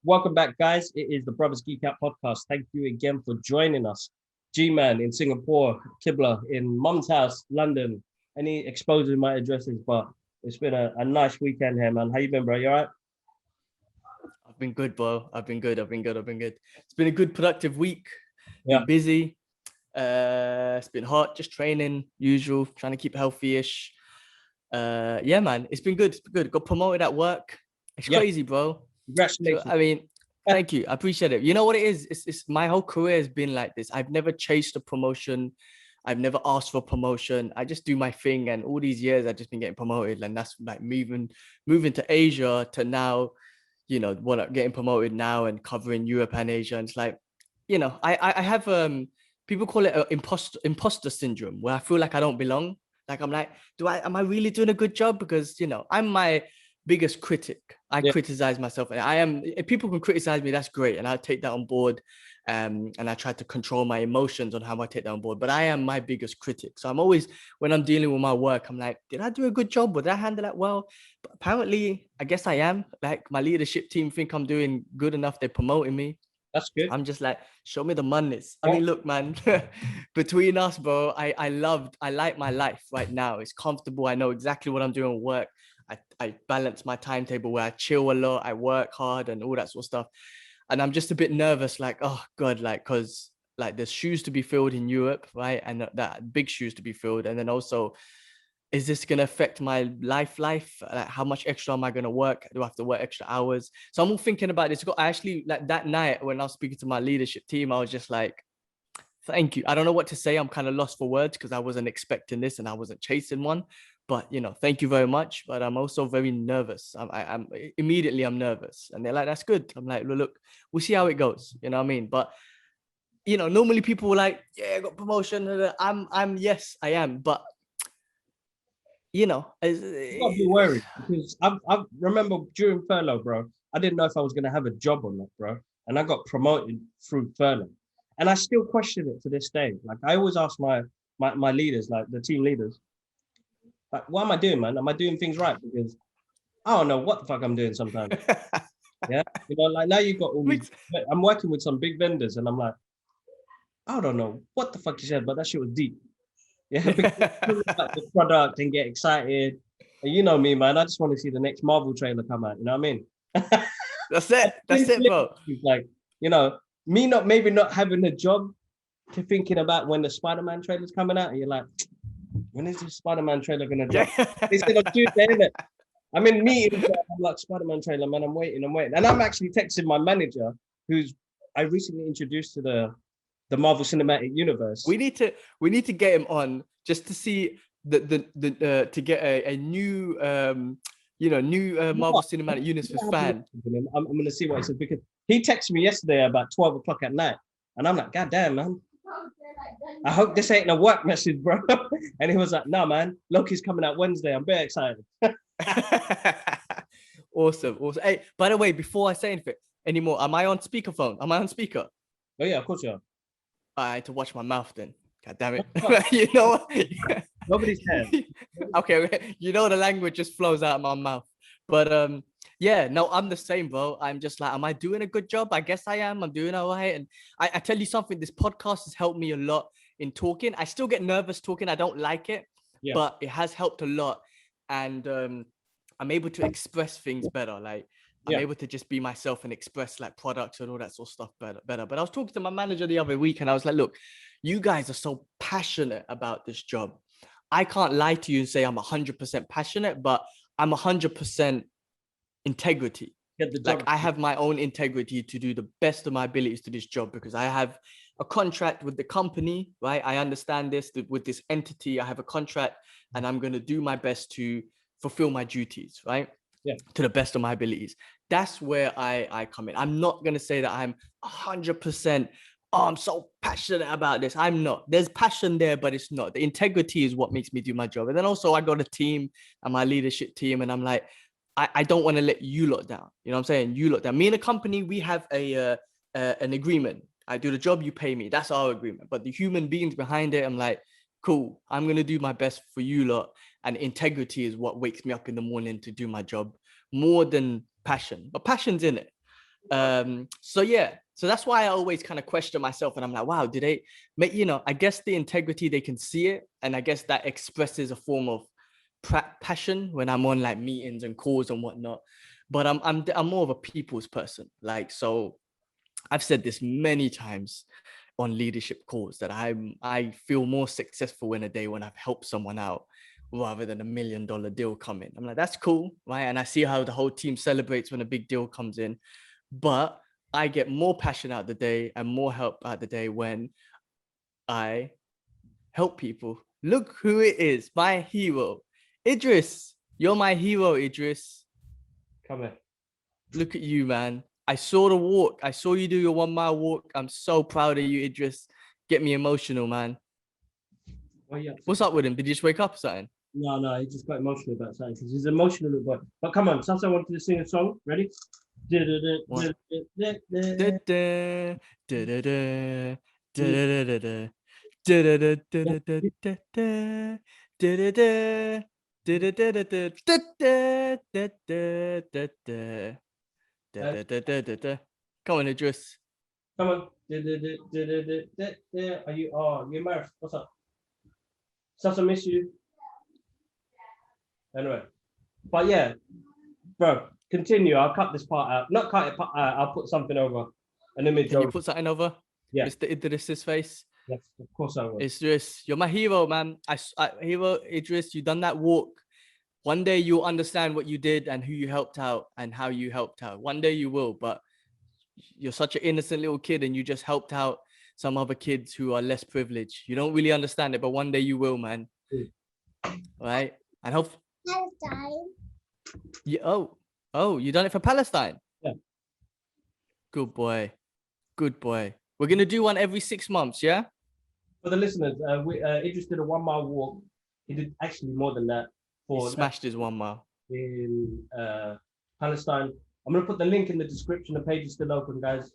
Welcome back, guys. It is the Brothers Geek Out podcast. Thank you again for joining us. G-Man in Singapore, Kibla in Mum's house, London. Any exposing my addresses, but it's been a nice weekend here, man. How you been, bro? You all right? I've been good, bro. I've been good. It's been a good, productive week. Yeah. Been busy. It's been hot, just training, usual, trying to keep healthy-ish. Yeah, man. It's been good. It's been good. Got promoted at work. It's crazy, bro. Congratulations. So, I mean, thank you. I appreciate it. You know what it is? It's my whole career has been like this. I've never chased a promotion. I've never asked for promotion. I just do my thing. And all these years, I've just been getting promoted. And that's like moving to Asia to now, you know, getting promoted now and covering Europe and Asia. And it's like, you know, I have, people call it imposter syndrome, where I feel like I don't belong. Like, I'm like, am I really doing a good job? Because, you know, I'm my biggest critic. I criticize myself, and if people can criticize me, that's great, and I take that on board, and I try to control my emotions on how I take that on board. But I am my biggest critic, so I'm always, when I'm dealing with my work, I'm like, did I do a good job? Did I handle that well? But apparently, I guess I am. Like, my leadership team think I'm doing good enough. They're promoting me. That's good. I'm just like, show me the monies. I mean, look, man, between us, bro, I like my life right now. It's comfortable. I know exactly what I'm doing at work. I balance my timetable where I chill a lot, I work hard and all that sort of stuff. And I'm just a bit nervous, like, oh God, like, cause like there's shoes to be filled in Europe, right? And that big shoes to be filled. And then also, is this going to affect my life? Like, how much extra am I going to work? Do I have to work extra hours? So I'm all thinking about this. I actually, like, that night when I was speaking to my leadership team, I was just like, thank you. I don't know what to say. I'm kind of lost for words because I wasn't expecting this and I wasn't chasing one. But, you know, thank you very much. But I'm also very nervous. I'm immediately nervous. And they're like, that's good. I'm like, look, we'll see how it goes. You know what I mean? But, you know, normally people were like, yeah, I got promotion. Yes, I am. But, you know, you gotta be worried, because I remember during furlough, bro, I didn't know if I was going to have a job or not, bro. And I got promoted through furlough. And I still question it to this day. Like, I always ask my leaders, like the team leaders, like, what am I doing, man? Am I doing things right? Because I don't know what the fuck I'm doing sometimes. Yeah. You know, like, now you've got all these, I'm working with some big vendors and I'm like, I don't know what the fuck you said, but that shit was deep. Yeah. Because like the product and get excited. And you know me, man. I just want to see the next Marvel trailer come out. You know what I mean? That's it, bro. Like, you know, me maybe not having a job, to thinking about when the Spider-Man trailer's coming out, and you're like, when is this Spider-Man trailer gonna drop? They said on Tuesday, innit? I'm in meetings, I'm like, Spider-Man trailer, man, I'm waiting. And I'm actually texting my manager, I recently introduced to the Marvel Cinematic Universe. We need to get him on just to see to get a new Marvel Cinematic Universe fan. I'm gonna see what he says, because he texted me yesterday about 12 o'clock at night, and I'm like, God damn, man, I hope this ain't a work message, bro. And he was like, no, man, Loki's coming out Wednesday. I'm very excited. Awesome. Hey, by the way, before I say anything anymore, am I on speakerphone? Am I on speaker? Oh yeah, of course you are. I had to watch my mouth then. God damn it. You know what? Nobody's can. Okay. You know, the language just flows out of my mouth. But yeah, no, I'm the same, bro. I'm just like, am I doing a good job? I guess I am. I'm doing all right. And I tell you something, this podcast has helped me a lot in talking. I still get nervous talking. I don't like it, but it has helped a lot. And I'm able to express things better. Like, I'm able to just be myself and express like products and all that sort of stuff better. But I was talking to my manager the other week and I was like, look, you guys are so passionate about this job. I can't lie to you and say I'm 100% passionate, but I'm 100% integrity. Like, I have my own integrity to do the best of my abilities to this job, because I have a contract with the company, right? I understand this, with this entity, I have a contract, and I'm going to do my best to fulfill my duties, right? Yeah. To the best of my abilities. That's where I come in. I'm not going to say that I'm 100%, I'm so passionate about this. I'm not. There's passion there, but it's not. The integrity is what makes me do my job. And then also I got a team and my leadership team, and I'm like, I don't want to let you lot down. You know what I'm saying? You lot down. Me and the company, we have an agreement. I do the job, you pay me. That's our agreement. But the human beings behind it, I'm like, cool, I'm going to do my best for you lot. And integrity is what wakes me up in the morning to do my job more than passion. But passion's in it. So yeah, so that's why I always kind of question myself, and I'm like, wow, do they make, I guess the integrity, they can see it, and I guess that expresses a form of passion when I'm on like meetings and calls and whatnot. But I'm more of a people's person. Like, so I've said this many times on leadership calls that I feel more successful in a day when I've helped someone out rather than $1 million deal come in. I'm like, that's cool, right? And I see how the whole team celebrates when a big deal comes in. But I get more passion out the day and more help out the day when I help people. Look who it is, my hero, Idris. You're my hero, Idris. Come here. Look at you, man. I saw the walk. I saw you do your 1 mile walk. I'm so proud of you, Idris. Get me emotional, man. What's up with him? Did he just wake up or something? No, he just got emotional about something because he's emotional little boy. But come on, Sasa wanted to sing a song. Ready? Come on, Idris. Come on. Are you? Oh, you're married. What's up? Sasa miss you. Anyway, but yeah, bro, continue. I'll cut this part out. Not cut it out. I'll put something over an image. Can you put something over? Yeah. Mr. Idris's face. Yes, of course I will. Idris, you're my hero, man. Hero Idris, you done that walk. One day you'll understand what you did and who you helped out and how you helped out. One day you will, but you're such an innocent little kid and you just helped out some other kids who are less privileged. You don't really understand it, but one day you will, man. Right? And hope. Palestine. Yeah, oh, you done it for Palestine? Yeah. Good boy. Good boy. We're going to do one every 6 months, yeah? For the listeners, Idris did a 1 mile walk. He did actually more than that. He smashed his 1 mile. In Palestine. I'm going to put the link in the description. The page is still open, guys.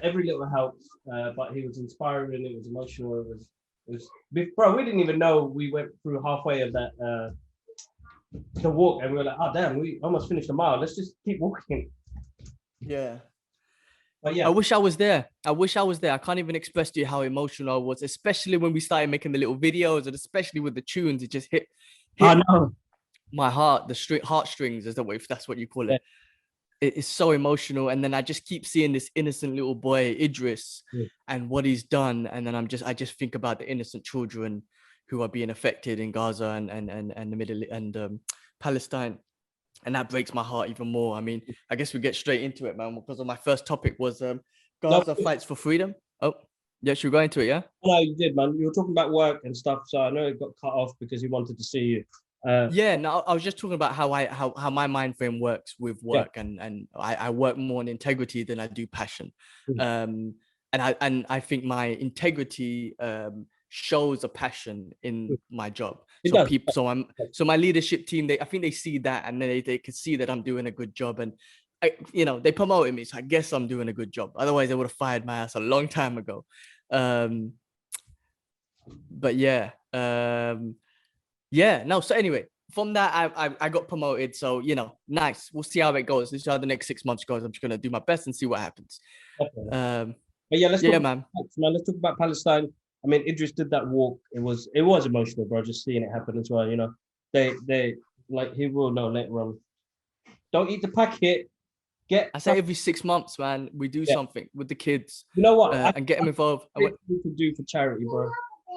Every little helps, but he was inspiring. It was emotional. It was, bro, we didn't even know we went through halfway of that, the walk, and we were like, oh, damn, we almost finished a mile. Let's just keep walking. Yeah. But yeah. I wish I was there. I can't even express to you how emotional I was, especially when we started making the little videos, and especially with the tunes. It just hit I know. My heart, the heartstrings, if that's what you call it. It is so emotional. And then I just keep seeing this innocent little boy, Idris, and what he's done. And then I just think about the innocent children who are being affected in Gaza and the Middle and Palestine. And that breaks my heart even more. I mean, I guess we get straight into it, man, because my first topic was Gaza fights for freedom. Oh, yes, you're going to it, yeah? No, you did, man. You were talking about work and stuff, so I know it got cut off because he wanted to see you. No, I was just talking about how my mind frame works with work, and I work more on integrity than I do passion. And I think my integrity shows a passion in my job. So my leadership team, I think they see that, and then they can see that I'm doing a good job, and they promoted me, so I guess I'm doing a good job. Otherwise, they would have fired my ass a long time ago. But yeah. No. So anyway, from that, I got promoted. So, nice. We'll see how it goes. This is how the next 6 months goes. I'm just going to do my best and see what happens. But yeah, let's talk about Palestine. I mean, Idris did that walk. It was emotional, bro, just seeing it happen as well. They like, he will know later on. Don't eat the packet. I say every 6 months, man, we do something with the kids. You know what? And get them involved. What you can do for charity, bro.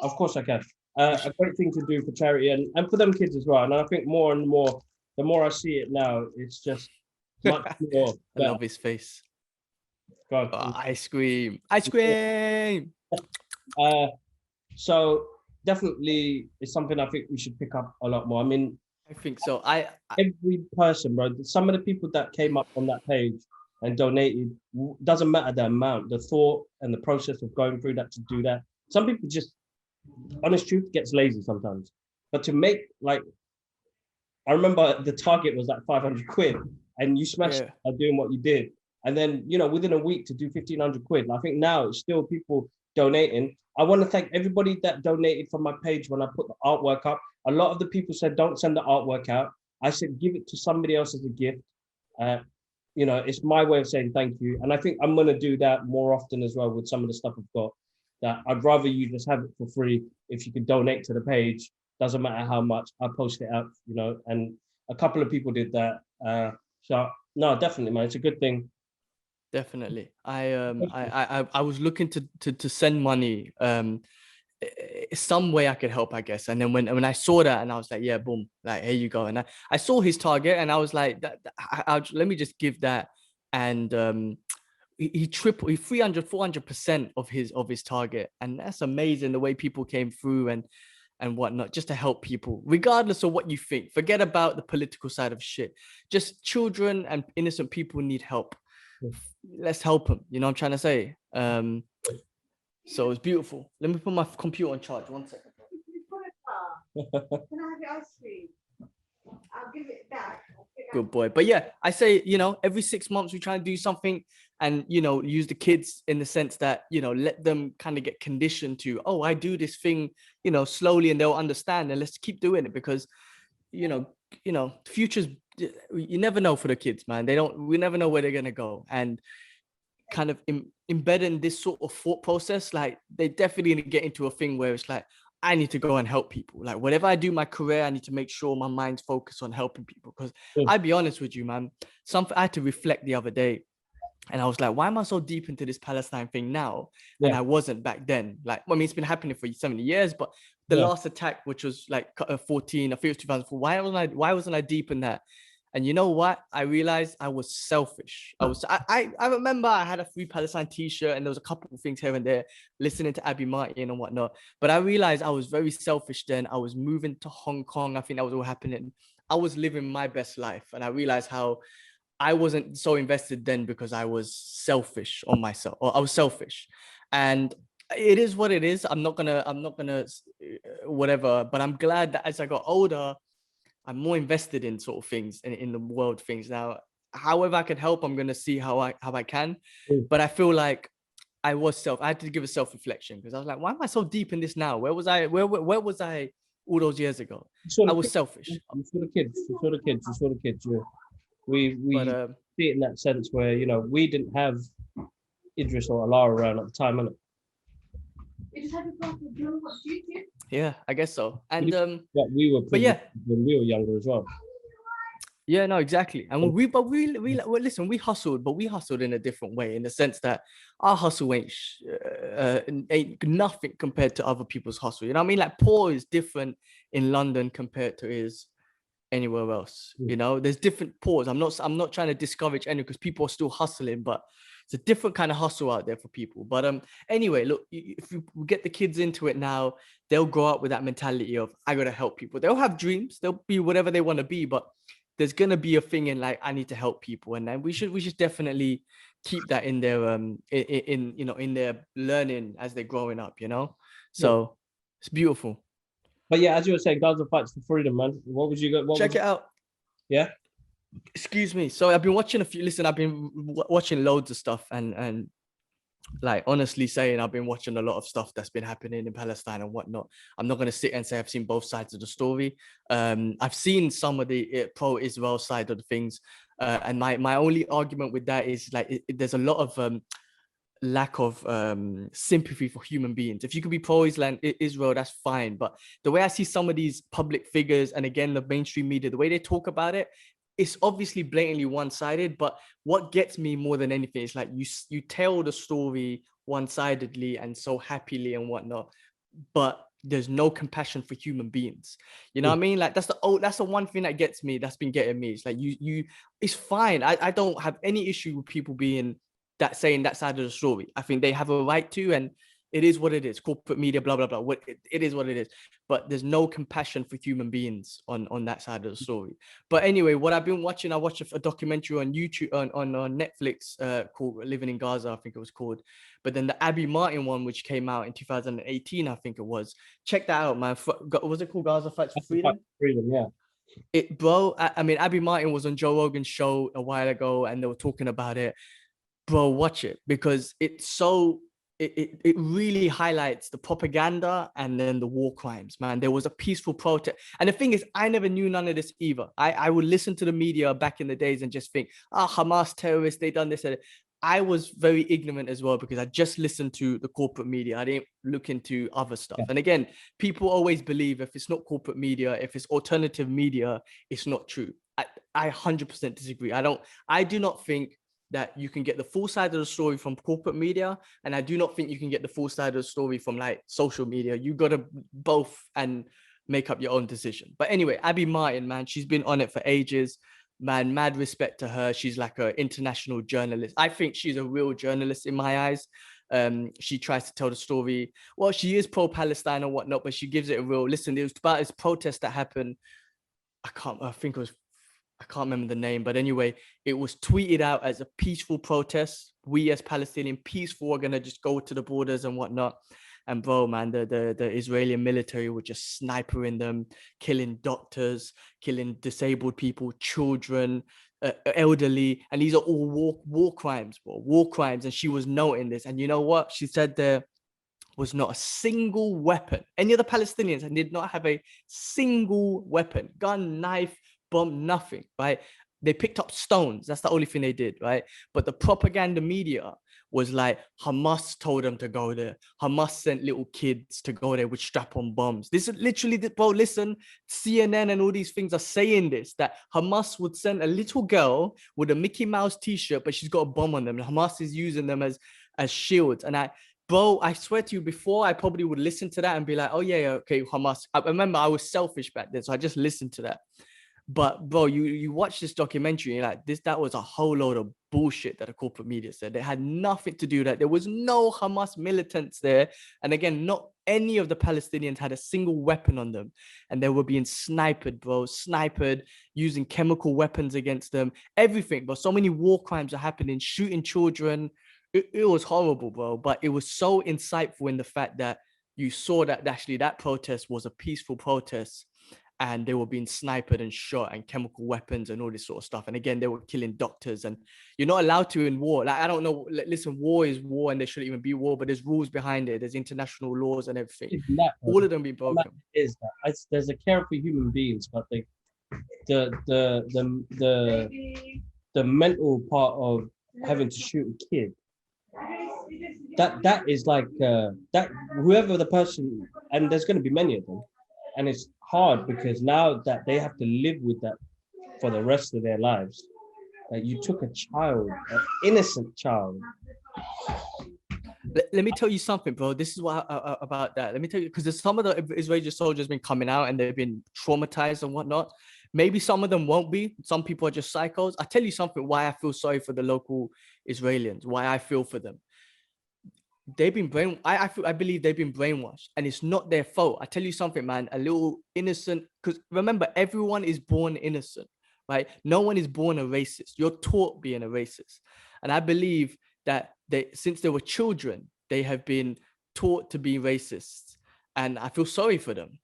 Of course I can. A great thing to do for charity and for them kids as well. And I think more and more, the more I see it now, it's just much more. I love his face. God. Oh, ice cream. So definitely it's something I think we should pick up a lot more. I mean, I think so. Every person, bro, some of the people that came up on that page and donated, doesn't matter the amount, the thought and the process of going through that to do that. Some people just, honest truth, gets lazy sometimes. But to make, like, I remember the target was like 500 quid and you smashed it by doing what you did. And then, you know, within a week to do 1,500 quid. And I think now it's still people donating. I want to thank everybody that donated from my page when I put the artwork up. A lot of the people said, don't send the artwork out. I said, give it to somebody else as a gift. You know, it's my way of saying thank you. And I think I'm going to do that more often as well with some of the stuff I've got. That I'd rather you just have it for free. If you could donate to the page, doesn't matter how much, I'll post it out, you know, and a couple of people did that. So no, definitely, man, it's a good thing. Definitely. I was looking to send money, some way I could help, I guess. And then when I saw that, and I was like, yeah, boom, like, here you go. And I saw his target, and I was like, let me just give that. And he 400% of his target. And that's amazing, the way people came through and whatnot, just to help people, regardless of what you think. Forget about the political side of shit. Just children and innocent people need help. Let's help them. You know what I'm trying to say? So it's beautiful. Let me put my computer on charge. 1 second. Can I have your ice cream? I'll give it back. Good boy. But yeah, I say, you know, every 6 months we try and do something, and, you know, use the kids in the sense that, you know, let them kind of get conditioned to, oh, I do this thing, you know, slowly, and they'll understand, and let's keep doing it, because, you know, futures, you never know for the kids, man. We never know where they're going to go. And kind of embedding this sort of thought process, like, they definitely need to get into a thing where it's like, I need to go and help people. Like, whatever I do my career, I need to make sure my mind's focused on helping people. Because I'll be honest with you, man, I had to reflect the other day, and I was like, why am I so deep into this Palestine thing now? Yeah. And I wasn't back then. Like, I mean, it's been happening for 70 years, but the last attack, which was like 14, I think it was 2004, why wasn't I deep in that? And you know what? I realized I was selfish. I remember I had a Free Palestine t-shirt, and there was a couple of things here and there, listening to Abby Martin and whatnot. But I realized I was very selfish then. I was moving to Hong Kong. I think that was all happening. I was living my best life. And I realized how I wasn't so invested then, because I was selfish on myself, or I was selfish. And it is what it is. I'm not gonna whatever, but I'm glad that as I got older, I'm more invested in sort of things, in the world things. Now, however I can help, I'm gonna see how I can. But I feel like I had to give a self-reflection, because I was like, why am I so deep in this now? Where was I all those years ago? I was selfish. You saw the kids. Yeah. We see it in that sense where, you know, we didn't have Idris or Allah around at the time, innit? You just had to go to do what you did. Yeah, I guess so. And we were when we were younger as well. Yeah, no, exactly. And we listen, we hustled, but we hustled in a different way, in the sense that our hustle ain't nothing compared to other people's hustle. You know what I mean? Like, poor is different in London compared to is anywhere else. You know, there's different poors. I'm not trying to discourage any, because people are still hustling, but it's a different kind of hustle out there for people. But anyway, look, if you get the kids into it now, they'll grow up with that mentality of, I gotta help people. They'll have dreams, they'll be whatever they want to be, but there's gonna be a thing in, like, I need to help people. And then we should definitely keep that in their in their learning as they're growing up, you know. So it's beautiful. But yeah, as you were saying, Gaza Fights for Freedom, man. What would you go? Check it out. Yeah. Excuse me. So I've been watching I've been watching loads of stuff, and like, honestly saying, I've been watching a lot of stuff that's been happening in Palestine and whatnot. I'm not going to sit and say I've seen both sides of the story. I've seen some of the pro-Israel side of the things. And my only argument with that is, like, there's a lot of lack of sympathy for human beings. If you could be pro-Israel, that's fine. But the way I see some of these public figures, and again, the mainstream media, the way they talk about it, it's obviously blatantly one-sided. But what gets me more than anything is, like, you tell the story one-sidedly and so happily and whatnot, but there's no compassion for human beings. You know what I mean? Like, that's the one thing that gets me, that's been getting me. It's like, it's fine. I don't have any issue with people saying that side of the story. I think they have a right to, and it is what it is. Corporate media, blah, blah, blah. It is what it is. But there's no compassion for human beings on that side of the story. But anyway, what I've been watching, I watched a documentary on YouTube, on Netflix, called Living in Gaza, I think it was called. But then the Abby Martin one, which came out in 2018, I think it was. Check that out, man. Was it called Gaza Fights for Freedom? Freedom, yeah. Bro, I mean, Abby Martin was on Joe Rogan's show a while ago, and they were talking about it. bro, watch it, because it's so it really highlights the propaganda and then the war crimes, man. There was a peaceful protest. And the thing is, I never knew none of this either. I would listen to the media back in the days and just think, Hamas terrorists, they done this. I was very ignorant as well, because I just listened to the corporate media. I didn't look into other stuff. Yeah. And again, people always believe if it's not corporate media, if it's alternative media, it's not true. I 100% disagree. I do not think that you can get the full side of the story from corporate media, and I do not think you can get the full side of the story from like social media. You got to both and make up your own decision. But anyway, Abby Martin, man, she's been on it for ages, man. Mad respect to her. She's like an international journalist. I think she's a real journalist in my eyes. She tries to tell the story. Well, she is pro-Palestine and whatnot, but she gives it a real listen. It was about this protest that happened. I can't remember the name, but anyway, it was tweeted out as a peaceful protest. We as Palestinian peaceful are gonna just go to the borders and whatnot. And bro, man, the Israeli military were just snipering them, killing doctors, killing disabled people, children, elderly, and these are all war crimes, bro, war crimes. And she was noting this, and you know what? She said there was not a single weapon. Any of the Palestinians did not have a single weapon, gun, knife, bomb, nothing, right? They picked up stones. That's the only thing they did, right? But the propaganda media was like, Hamas told them to go there. Hamas sent little kids to go there with strap-on bombs. This is literally, bro, listen, CNN and all these things are saying this, that Hamas would send a little girl with a Mickey Mouse t-shirt, but she's got a bomb on them. And Hamas is using them as shields. And bro, I swear to you, before I probably would listen to that and be like, oh yeah, okay, Hamas. I remember I was selfish back then, so I just listened to that. But bro, you watch this documentary, and like that was a whole load of bullshit that the corporate media said. They had nothing to do with that. There was no Hamas militants there. And again, not any of the Palestinians had a single weapon on them. And they were being sniped, bro, using chemical weapons against them, everything. But so many war crimes are happening, shooting children. It was horrible, bro. But it was so insightful in the fact that you saw that actually that protest was a peaceful protest, and they were being sniped and shot and chemical weapons and all this sort of stuff. And again, they were killing doctors, and you're not allowed to in war. Like, I don't know. Listen, war is war, and there shouldn't even be war, but there's rules behind it. There's international laws and everything. All of them be broken. Is that there's a care for human beings, but the mental part of having to shoot a kid, that is like that whoever the person, and there's going to be many of them, and it's hard because now that they have to live with that for the rest of their lives. Like, you took a child, an innocent child. Let me tell you something, bro. This is what about that. Let me tell you, because there's some of the Israeli soldiers been coming out and they've been traumatized and whatnot. Maybe some of them won't be. Some people are just psychos. I tell you something, why I feel sorry for the local Israelis, why I feel for them. They've been I believe they've been brainwashed, and it's not their fault. I tell you something, man, a little innocent, because remember, everyone is born innocent, right? No one is born a racist. You're taught being a racist. And I believe that since they were children, they have been taught to be racist. And I feel sorry for them.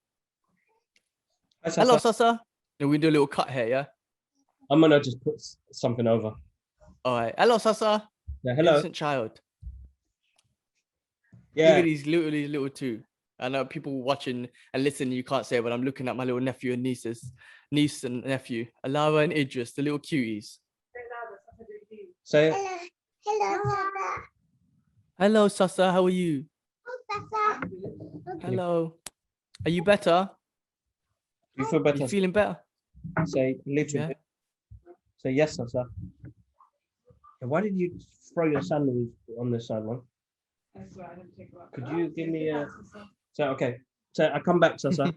Hello, Sasa. And we do a little cut here, yeah? I'm gonna just put something over. All right. Hello, Sasa. Yeah, hello. Innocent child. Yeah. Look at these little two. I know people watching and listening, you can't say it, but I'm looking at my little nephew and niece and nephew, Alara and Idris, the little cuties. Say Hello, Sasa. Hello, Sasa. How are you? Sasa. Hello. Are you better? You feel better? You feeling better? Say little bit. Say yes, Sasa. Why did you throw your sandals on this side one? Could you give me a... So, okay. So I come back, Sasa.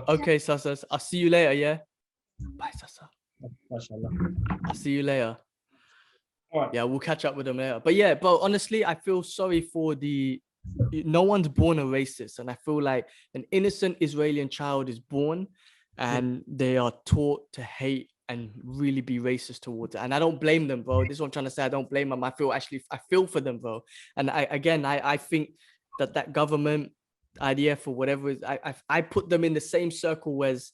Okay, Sasa. I'll see you later, yeah? Bye, Sasa. Mashallah. I'll see you later. All right. Yeah, we'll catch up with them later. But yeah, but honestly, I feel sorry for no one's born a racist. And I feel like an innocent Israeli child is born and they are taught to hate and really be racist towards it. And I don't blame them, bro. This is what I'm trying to say. I don't blame them. I feel for them, bro. And I think that government, IDF or whatever, I put them in the same circle as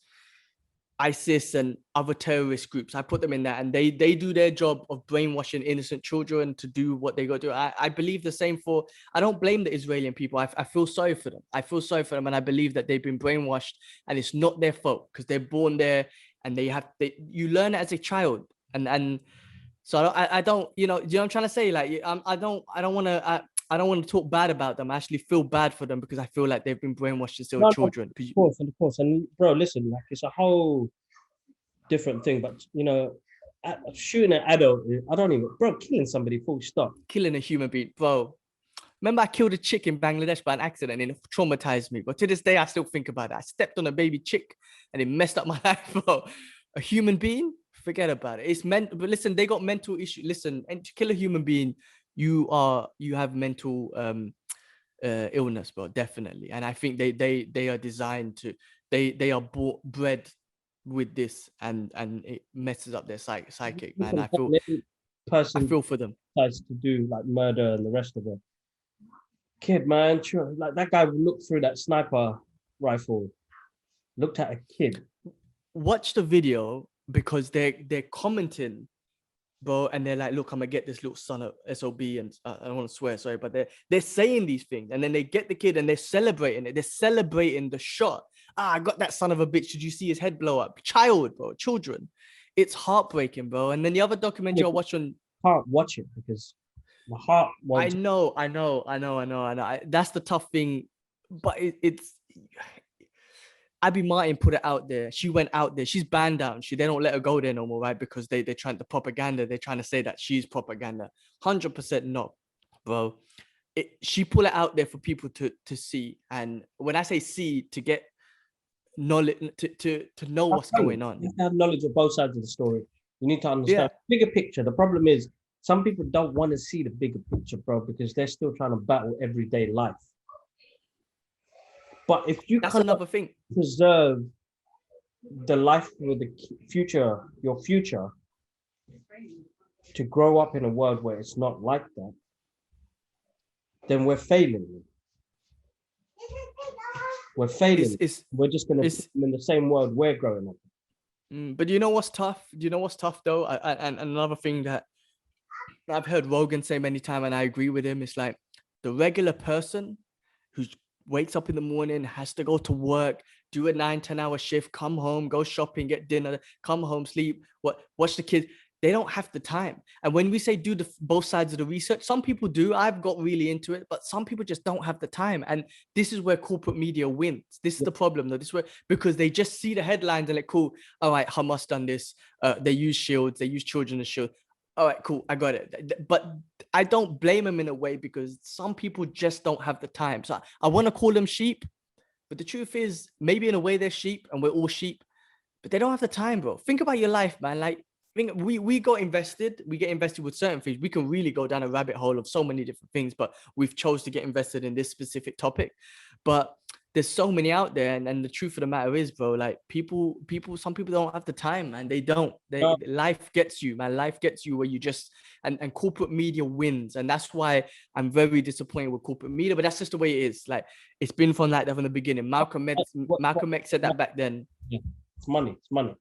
ISIS and other terrorist groups. I put them in that, and they do their job of brainwashing innocent children to do what they got to do. I believe the same for. I don't blame the Israeli people. I feel sorry for them. I feel sorry for them, and I believe that they've been brainwashed, and it's not their fault because they're born there, and you learn it as a child, and so I don't, you know what I'm trying to say? Like, I don't want to talk bad about them. I actually feel bad for them because I feel like they've been brainwashed since they were children. Of course. And bro, listen, like it's a whole different thing. But you know, shooting an adult, I don't even, bro, killing somebody, full stop. Killing a human being, bro. Remember, I killed a chick in Bangladesh by an accident and it traumatized me. But to this day, I still think about it. I stepped on a baby chick and it messed up my life, bro. A human being, forget about it. It's meant, but listen, they got mental issues. Listen, and to kill a human being, you have mental illness, bro, definitely. And I think they are designed to, they are bred with this, and it messes up their psychic, man. I feel for them. Tries to do like murder and the rest of it. Kid, man, like that guy looked through that sniper rifle, looked at a kid. Watch the video because they're commenting, bro, and they're like, look, I'm gonna get this little son of SOB, and I don't want to swear, sorry, but they're saying these things, and then they get the kid and they're celebrating it. They're celebrating the shot. I got that son of a bitch. Did you see his head blow up? Child, bro, children. It's heartbreaking, bro. And then the other documentary I watched on, can't watch it because my heart wants. I know. That's the tough thing, but it's. Abby Martin put it out there. She went out there. She's banned out. They don't let her go there no more, right? Because they're trying the propaganda. They're trying to say that she's propaganda. 100% not, bro. She put it out there for people to see. And when I say see, to get knowledge, to know what's going on. You have to have knowledge of both sides of the story. You need to understand the bigger picture. The problem is some people don't want to see the bigger picture, bro, because they're still trying to battle everyday life. But if you that's another thing, preserve the life for the future, your future, to grow up in a world where it's not like that, then we're failing. We're failing. We're just going to be in the same world we're growing up. But you know what's tough? Though? And another thing that I've heard Rogan say many times, and I agree with him, is like the regular person who wakes up in the morning, has to go to work, do a 9-10 hour shift, come home, go shopping, get dinner, come home, sleep, watch the kids. They don't have the time. And when we say do both sides of the research, some people do. I've got really into it, but some people just don't have the time. And this is where corporate media wins. This is the problem, though. This is where, because they just see the headlines and like, cool, all right, Hamas done this. They use shields. They use children as shields. All right, cool, I got it. But I don't blame them in a way because some people just don't have the time. So I want to call them sheep, but the truth is maybe in a way they're sheep and we're all sheep, but they don't have the time, bro. Think about your life, man. Like, we get invested with certain things. We can really go down a rabbit hole of so many different things, but we've chose to get invested in this specific topic. But there's so many out there, and the truth of the matter is, bro, like some people don't have the time, man. They don't. Life gets you, man. Life gets you where you just and corporate media wins, and that's why I'm very disappointed with corporate media. But that's just the way it is. Like, it's been from like that from the beginning. Malcolm X said that back then. Yeah. It's money.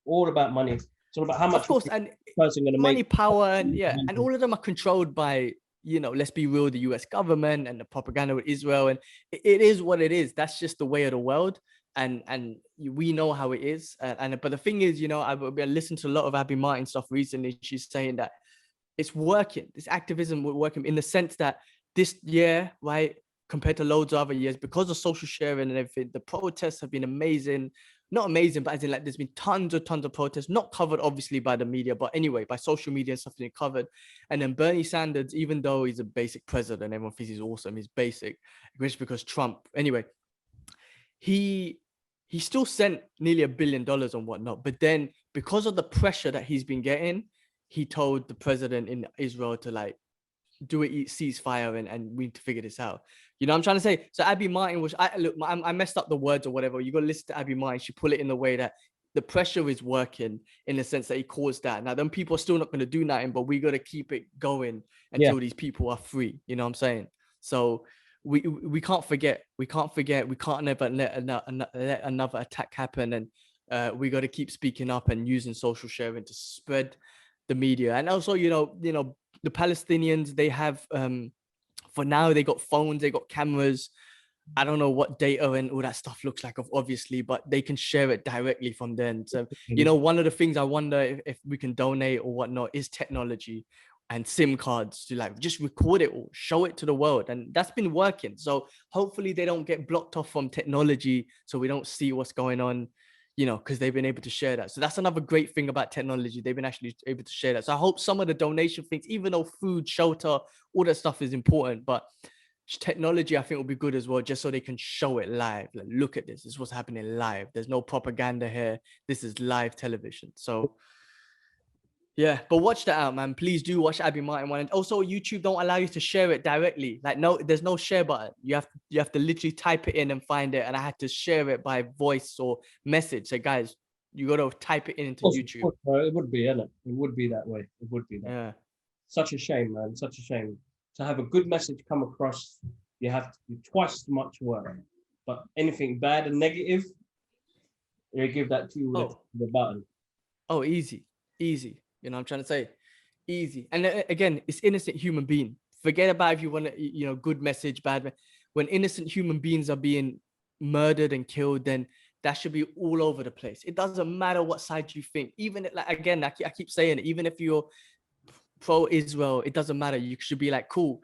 All about money. It's all about how much. Of course, and person going to money, make power, and all of them are controlled by, let's be real, the US government and the propaganda with Israel, and it is what it is. That's just the way of the world, and we know how it is. But the thing is, I've been listening to a lot of Abby Martin stuff recently. She's saying that it's working. This activism will work in the sense that this year, right, compared to loads of other years, because of social sharing and everything, the protests have been amazing. Not amazing, but as in, like, there's been tons of protests, not covered obviously by the media, but anyway, by social media and stuff being covered. And then Bernie Sanders, even though he's a basic president, everyone thinks he's awesome, he's basic, just because Trump, anyway, he still sent nearly $1 billion and whatnot. But then because of the pressure that he's been getting, he told the president in Israel to like do a ceasefire and we need to figure this out. You know what I'm trying to say? So Abby Martin I messed up the words or whatever. You got to listen to Abby Martin. She put it in the way that the pressure is working in the sense that he caused that. Now, then people are still not going to do nothing, but we got to keep it going until these people are free. You know what I'm saying? So we can't forget. We can't never let another attack happen. And we got to keep speaking up and using social sharing to spread the media. And also, the Palestinians, they have, for now, they got phones, they got cameras. I don't know what data and all that stuff looks like, obviously, but they can share it directly from then. So, one of the things I wonder if we can donate or whatnot is technology and SIM cards to like just record it or show it to the world. And that's been working. So hopefully they don't get blocked off from technology so we don't see what's going on, because they've been able to share that. So that's another great thing about technology. They've been actually able to share that. So I hope some of the donation things, even though food, shelter, all that stuff is important, but technology I think will be good as well, just so they can show it live. Like, look at this is what's happening live. There's no propaganda here. This is live television. So yeah, but watch that out, man. Please do watch Abby Martin one. And also YouTube don't allow you to share it directly. Like, no, there's no share button. You have to literally type it in and find it. And I had to share it by voice or message. So guys, you got to type it into YouTube. It would be, innit? It would be that way. It would be that. Yeah. Such a shame, man. Such a shame. To have a good message come across, you have to do twice as much work. But anything bad and negative, they give that to you with the button. Oh, easy. I'm trying to say, easy. And again, it's innocent human being. Forget about if you want a, good message, bad. When innocent human beings are being murdered and killed, then that should be all over the place. It doesn't matter what side you think. Even like, again, I keep saying it, even if you're pro-Israel, it doesn't matter. You should be like, cool,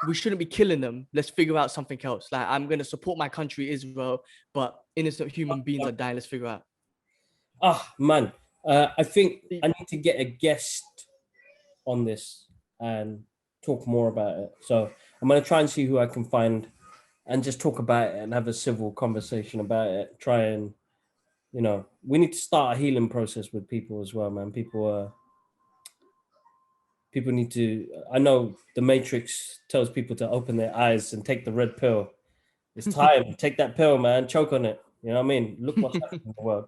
we shouldn't be killing them. Let's figure out something else. Like, I'm going to support my country, Israel, but innocent human beings are dying. Let's figure out. Man. I think I need to get a guest on this and talk more about it. So I'm going to try and see who I can find and just talk about it and have a civil conversation about it. Try and, we need to start a healing process with people as well, man. People need to, I know the Matrix tells people to open their eyes and take the red pill. It's time. Take that pill, man. Choke on it. You know what I mean? Look what's happening in the world.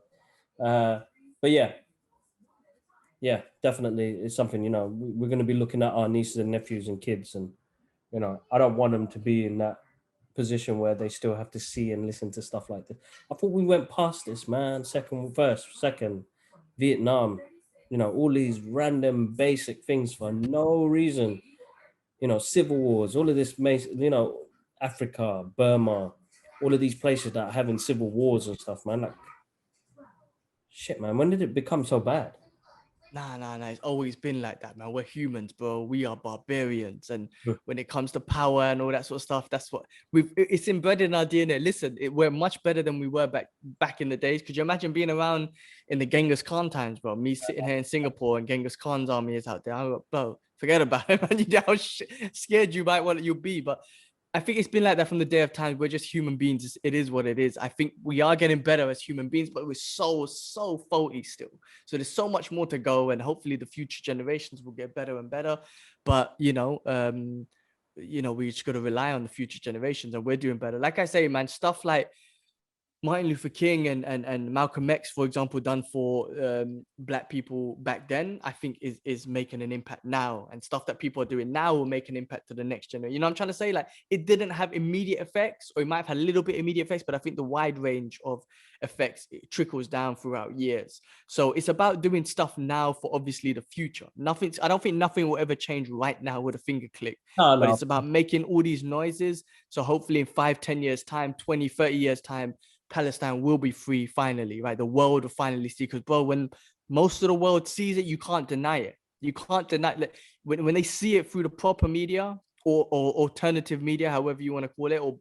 But yeah, definitely. It's something, we're going to be looking at our nieces and nephews and kids. And, I don't want them to be in that position where they still have to see and listen to stuff like this. I thought we went past this, man. Second, Vietnam, all these random basic things for no reason. Civil wars, all of this, Africa, Burma, all of these places that are having civil wars and stuff, man. Like, shit, man, when did it become so bad? Nah. It's always been like that, man. We're humans, bro. We are barbarians. And when it comes to power and all that sort of stuff, that's what it's embedded in our DNA. Listen, we're much better than we were back in the days. Could you imagine being around in the Genghis Khan times, bro? Me sitting here in Singapore and Genghis Khan's army is out there. I go, bro, forget about it, man. You know how scared you'll be. But I think it's been like that from the day of time. We're just human beings. It is what it is. I think we are getting better as human beings, but we're so faulty still. So there's so much more to go, and hopefully the future generations will get better and better. But we just got to rely on the future generations, and we're doing better. Like I say, man, stuff like Martin Luther King and Malcolm X, for example, done for Black people back then, I think is making an impact now, and stuff that people are doing now will make an impact to the next generation. You know what I'm trying to say? Like, it didn't have immediate effects, or it might have had a little bit immediate effects, but I think the wide range of effects, it trickles down throughout years. So it's about doing stuff now for obviously the future. I don't think nothing will ever change right now with a finger click. No. But it's about making all these noises. So hopefully in 5-10 years time, 20-30 years time, Palestine will be free finally, right? The world will finally see, because, bro, when most of the world sees it, you can't deny it. You can't deny it. When they see it through the proper media or alternative media, however you want to call it, or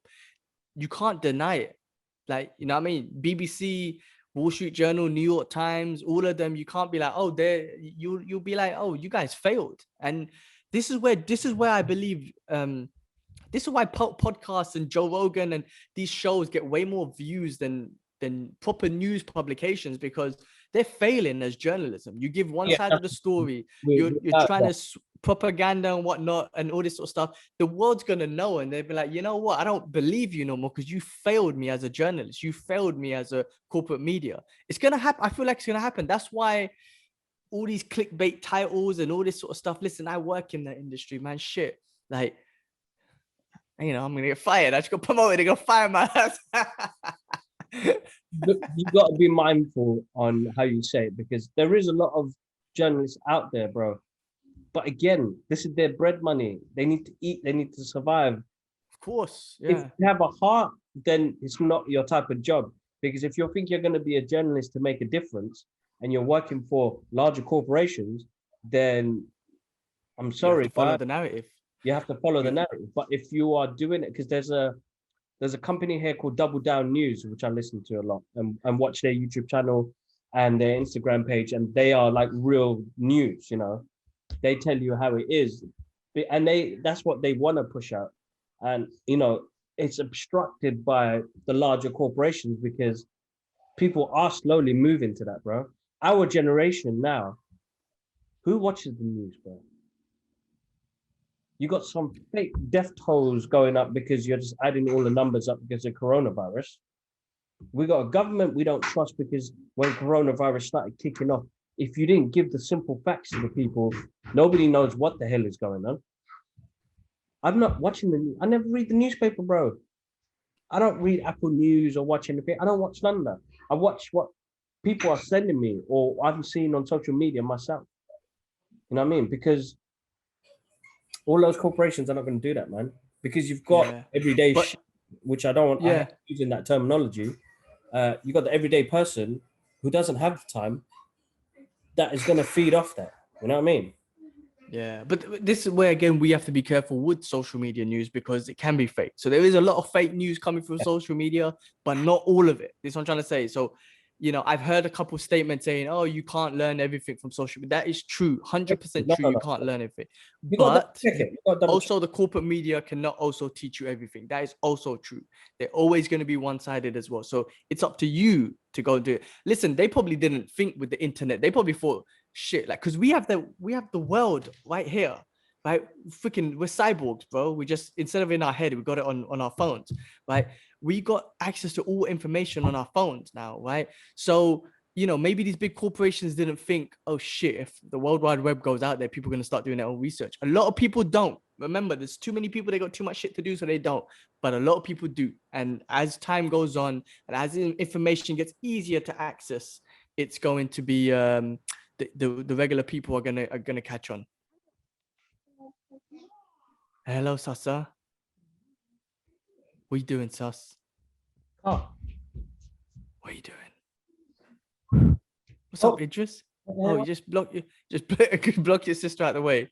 you can't deny it. Like, you know what I mean? BBC, Wall Street Journal, New York Times, all of them, you can't be like, oh, you'll be like, oh, you guys failed. And this is where I believe this is why podcasts and Joe Rogan and these shows get way more views than proper news publications, because they're failing as journalism. You give one side of the story, you're trying to propaganda and whatnot and all this sort of stuff. The world's going to know, and they'll be like, you know what? I don't believe you no more, because you failed me as a journalist. You failed me as a corporate media. It's going to happen. I feel like it's going to happen. That's why all these clickbait titles and all this sort of stuff. Listen, I work in that industry, man. Shit. Like, I'm going to get fired. I just got promoted. They're going to fire my ass. Look, you got to be mindful on how you say it, because there is a lot of journalists out there, bro. But again, this is their bread money. They need to eat. They need to survive. Of course, If yeah. you have a heart, then it's not your type of job. Because if you think you're going to be a journalist to make a difference and you're working for larger corporations, then I'm You have sorry, to follow guys, the narrative. you have to follow the You- narrative. But if you are doing it, because there's a company here called Double Down News, which I listen to a lot and watch their YouTube channel and their Instagram page, and they are like real news, you know. They tell you how it is. And that's what they want to push out. And you know, it's obstructed by the larger corporations because people are slowly moving to that, bro. Our generation now, who watches the news, bro? You got some fake death tolls going up because you're just adding all the numbers up because of coronavirus. We got a government we don't trust because when coronavirus started kicking off, if you didn't give the simple facts to the people, nobody knows what the hell is going on. I'm not watching the news. I never read the newspaper, bro. I don't read Apple News or watch anything. I don't watch none of that. I watch what people are sending me or I've seen on social media myself. You know what I mean? Because all those corporations are not going to do that, man. Because you've got Yeah. everyday But- shit, which I don't want. I Yeah. hate using that terminology. You got the everyday person who doesn't have the time that is going to feed off that. You know what I mean? Yeah, but this is where again we have to be careful with social media news because it can be fake. So there is a lot of fake news coming through social media, but not all of it. This is what I'm trying to say. So, you know, I've heard a couple statements saying, "Oh, you can't learn everything from social media." That is true, 100% true. You can't learn everything, but also the corporate media cannot also teach you everything. That is also true. They're always going to be one-sided as well. So it's up to you to go and do it. Listen, they probably didn't think with the internet. They probably thought, shit, like, because we have the world right here, right? Freaking, we're cyborgs, bro. We just, instead of in our head, we got it on our phones, right? We got access to all information on our phones now, right? So, you know, maybe these big corporations didn't think, oh shit, if the World Wide Web goes out there, people are going to start doing their own research. A lot of people don't. Remember, there's too many people, they got too much shit to do, so they don't. But a lot of people do. And as time goes on, and as information gets easier to access, it's going to be the regular people are gonna catch on. Hello, Sasa. What you doing, Sus? Oh, What are you doing? What's up, Idris? Oh, you just block your sister out the way.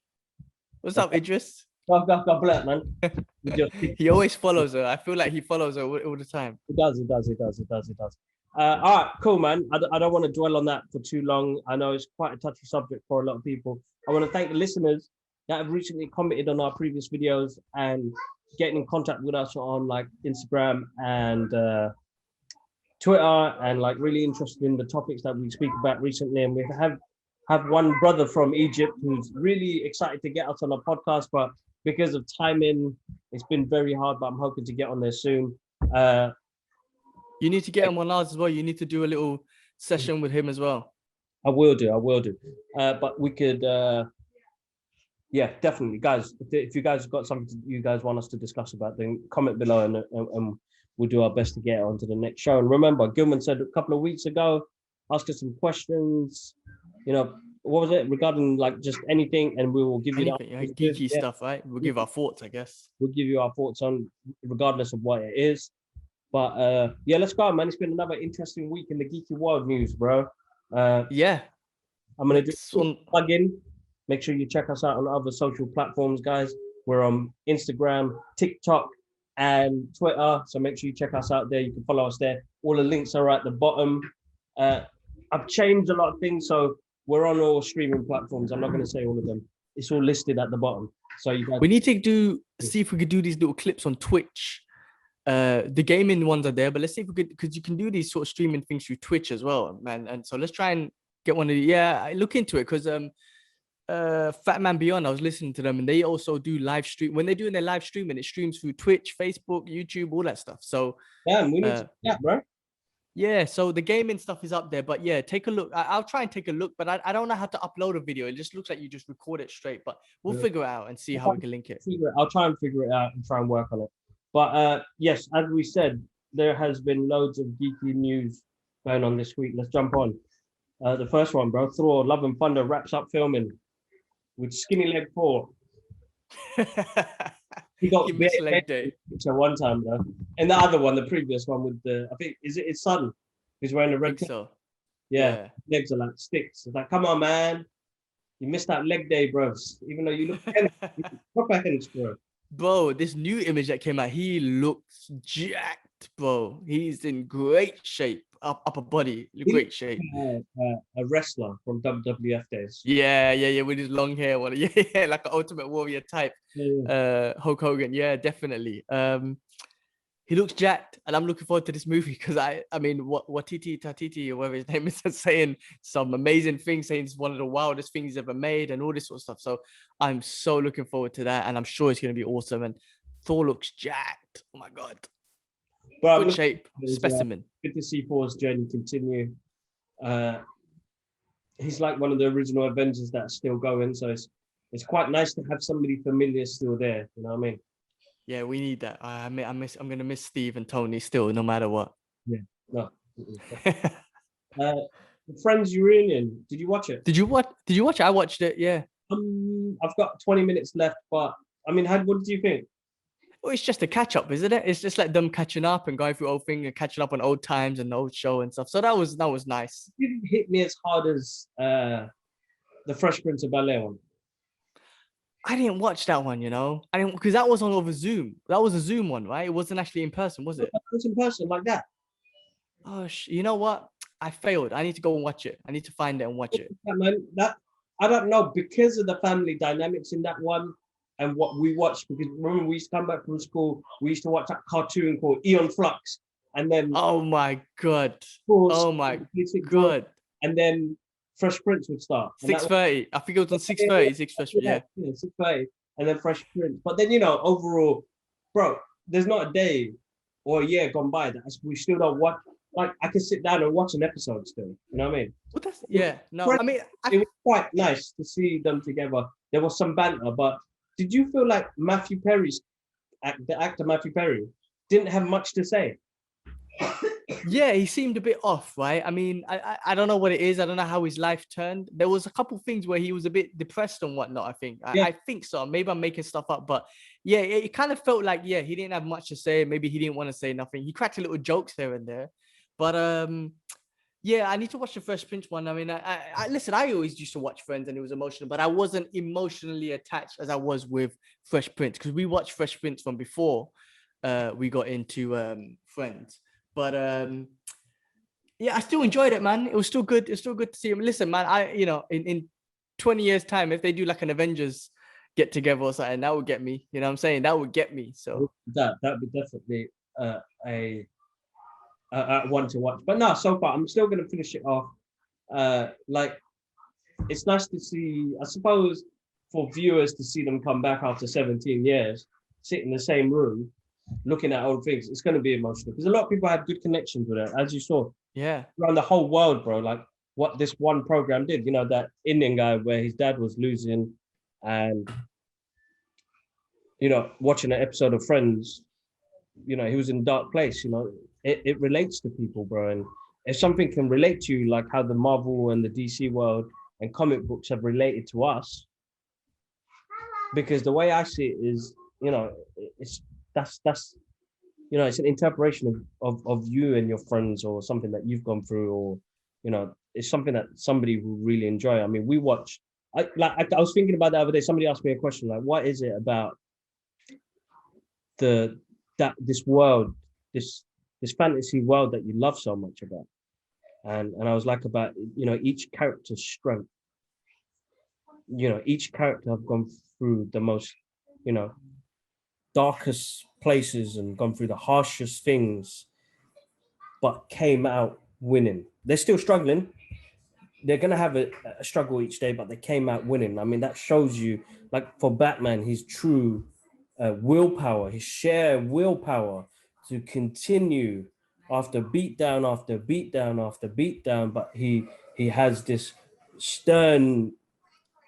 What's up, Idris? God bless, man. He always follows her. I feel like he follows her all the time. It does. All right, cool, man. I don't want to dwell on that for too long. I know it's quite a touchy subject for a lot of people. I want to thank the listeners that have recently commented on our previous videos and getting in contact with us on like Instagram and Twitter, and like really interested in the topics that we speak about recently. And we have one brother from Egypt who's really excited to get us on a podcast, but because of timing, it's been very hard, but I'm hoping to get on there soon. You need to get him on ours as well. You need to do a little session with him as well. I will do. But we could, yeah, definitely, guys. If you guys have got something you guys want us to discuss about, then comment below, and we'll do our best to get on to the next show. And remember, Gilman said a couple of weeks ago, ask us some questions. You know, what was it regarding like just anything, and we will give you geeky stuff, right? We'll give our thoughts, I guess. We'll give you our thoughts on, regardless of what it is. But yeah, let's go, man. It's been another interesting week in the geeky world news, bro. Yeah, I'm gonna do some plug-in. Make sure you check us out on other social platforms, guys. We're on Instagram, TikTok, and Twitter. So make sure you check us out there. You can follow us there. All the links are at the bottom. I've changed a lot of things, so we're on all streaming platforms. I'm not going to say all of them. It's all listed at the bottom. So you guys, we need to see if we could do these little clips on Twitch. The gaming ones are there, but let's see if we could, because you can do these sort of streaming things through Twitch as well, man. And so let's try and get one of the, yeah, look into it, because Fat Man Beyond, I was listening to them, and they also do live stream. When they're doing their live streaming, it streams through Twitch, Facebook, YouTube, all that stuff. So yeah, we need to, yeah, bro. Yeah, so the gaming stuff is up there, but yeah, take a look. I'll try and take a look, but I don't know how to upload a video. It just looks like you just record it straight, but we'll figure it out and see how we can link it. I'll try and figure it out and try and work on it. But yes, as we said, there has been loads of geeky news going on this week. Let's jump on. The first one, bro. Thor: Love and Thunder wraps up filming with Skinny Leg 4. He got Give him his leg day. picture one time though, and the other one, the previous one with the, I think, is it his son who's wearing a I red? think so. Yeah, legs are like sticks. It's like, come on, man, you missed that leg day, bro. Even though you look proper hench, bro. Bro, this new image that came out, he looks jacked, bro. He's in great shape. Upper body, great shape. A wrestler from WWF days. Yeah, with his long hair, yeah, like an Ultimate Warrior type. Hulk Hogan, yeah, definitely. He looks jacked, and I'm looking forward to this movie because I mean, Watiti Tatiti or whatever his name is, saying some amazing things, saying it's one of the wildest things he's ever made, and all this sort of stuff. So I'm so looking forward to that, and I'm sure it's going to be awesome. And Thor looks jacked. Oh my god, good shape, specimen. Good to see Thor's journey continue. He's like one of the original Avengers that's still going, so it's quite nice to have somebody familiar still there. You know what I mean? Yeah, we need that. I'm gonna miss Steve and Tony still, no matter what. Yeah, no. Friends reunion. Did you watch it? Did you watch it? I watched it. Yeah. I've got 20 minutes left, but I mean, what did you think? Well, it's just a catch up, isn't it? It's just like them catching up and going through old thing and catching up on old times and the old show and stuff. So that was nice. It didn't hit me as hard as the Fresh Prince of Bel-Air one. I didn't watch that one, I didn't, because that was on over Zoom. That was a Zoom one, right? It wasn't actually in person, was it? It was in person like that. Oh, you know what? I failed. I need to go and watch it. I need to find it and watch it. That I don't know, because of the family dynamics in that one and what we watched. Because remember, we used to come back from school, we used to watch that cartoon called Eon Flux, and then oh my god, and then Fresh Prince would start. 6:30. I think it was on 6:30. 6:30. Yeah, 6:30, and then Fresh Prince. But then overall, bro, there's not a day or a year gone by that we still don't watch. Like, I can sit down and watch an episode still. You know what I mean? Well, it was quite nice to see them together. There was some banter, but did you feel like Matthew Perry's the actor Matthew Perry didn't have much to say? Yeah, he seemed a bit off, right? I mean, I don't know what it is. I don't know how his life turned. There was a couple things where he was a bit depressed and whatnot, I think. I think so. Maybe I'm making stuff up, but yeah, it kind of felt like, he didn't have much to say. Maybe he didn't want to say nothing. He cracked a little jokes here and there. But I need to watch the Fresh Prince one. I mean, I listen, I always used to watch Friends and it was emotional, but I wasn't emotionally attached as I was with Fresh Prince, because we watched Fresh Prince from before we got into Friends. But I still enjoyed it, man. It was still good. It's still good to see him. Listen, man, in 20 years' time, if they do like an Avengers get together or something, that would get me. You know what I'm saying? That would get me. So that'd be definitely one to watch. But no, so far I'm still gonna finish it off. Like, it's nice to see, I suppose, for viewers to see them come back after 17 years, sit in the same room, looking at old things. It's going to be emotional because a lot of people had good connections with it, as you saw. Yeah, around the whole world, bro. Like what this one program did. That Indian guy where his dad was losing, and watching an episode of Friends. He was in a dark place. It relates to people, bro. And if something can relate to you, like how the Marvel and the DC world and comic books have related to us, because the way I see it is, that's it's an interpretation of you and your friends, or something that you've gone through, or it's something that somebody will really enjoy. I mean, we watch. I was thinking about the other day. Somebody asked me a question like, "What is it about this world, this fantasy world that you love so much about?" And I was like, about each character's strength. Each character have gone through the most darkest places and gone through the harshest things, but came out winning. They're still struggling. They're going to have a struggle each day, but they came out winning. I mean, that shows you, like for Batman, his true willpower, his sheer willpower to continue after beatdown after beatdown after beatdown, but he has this stern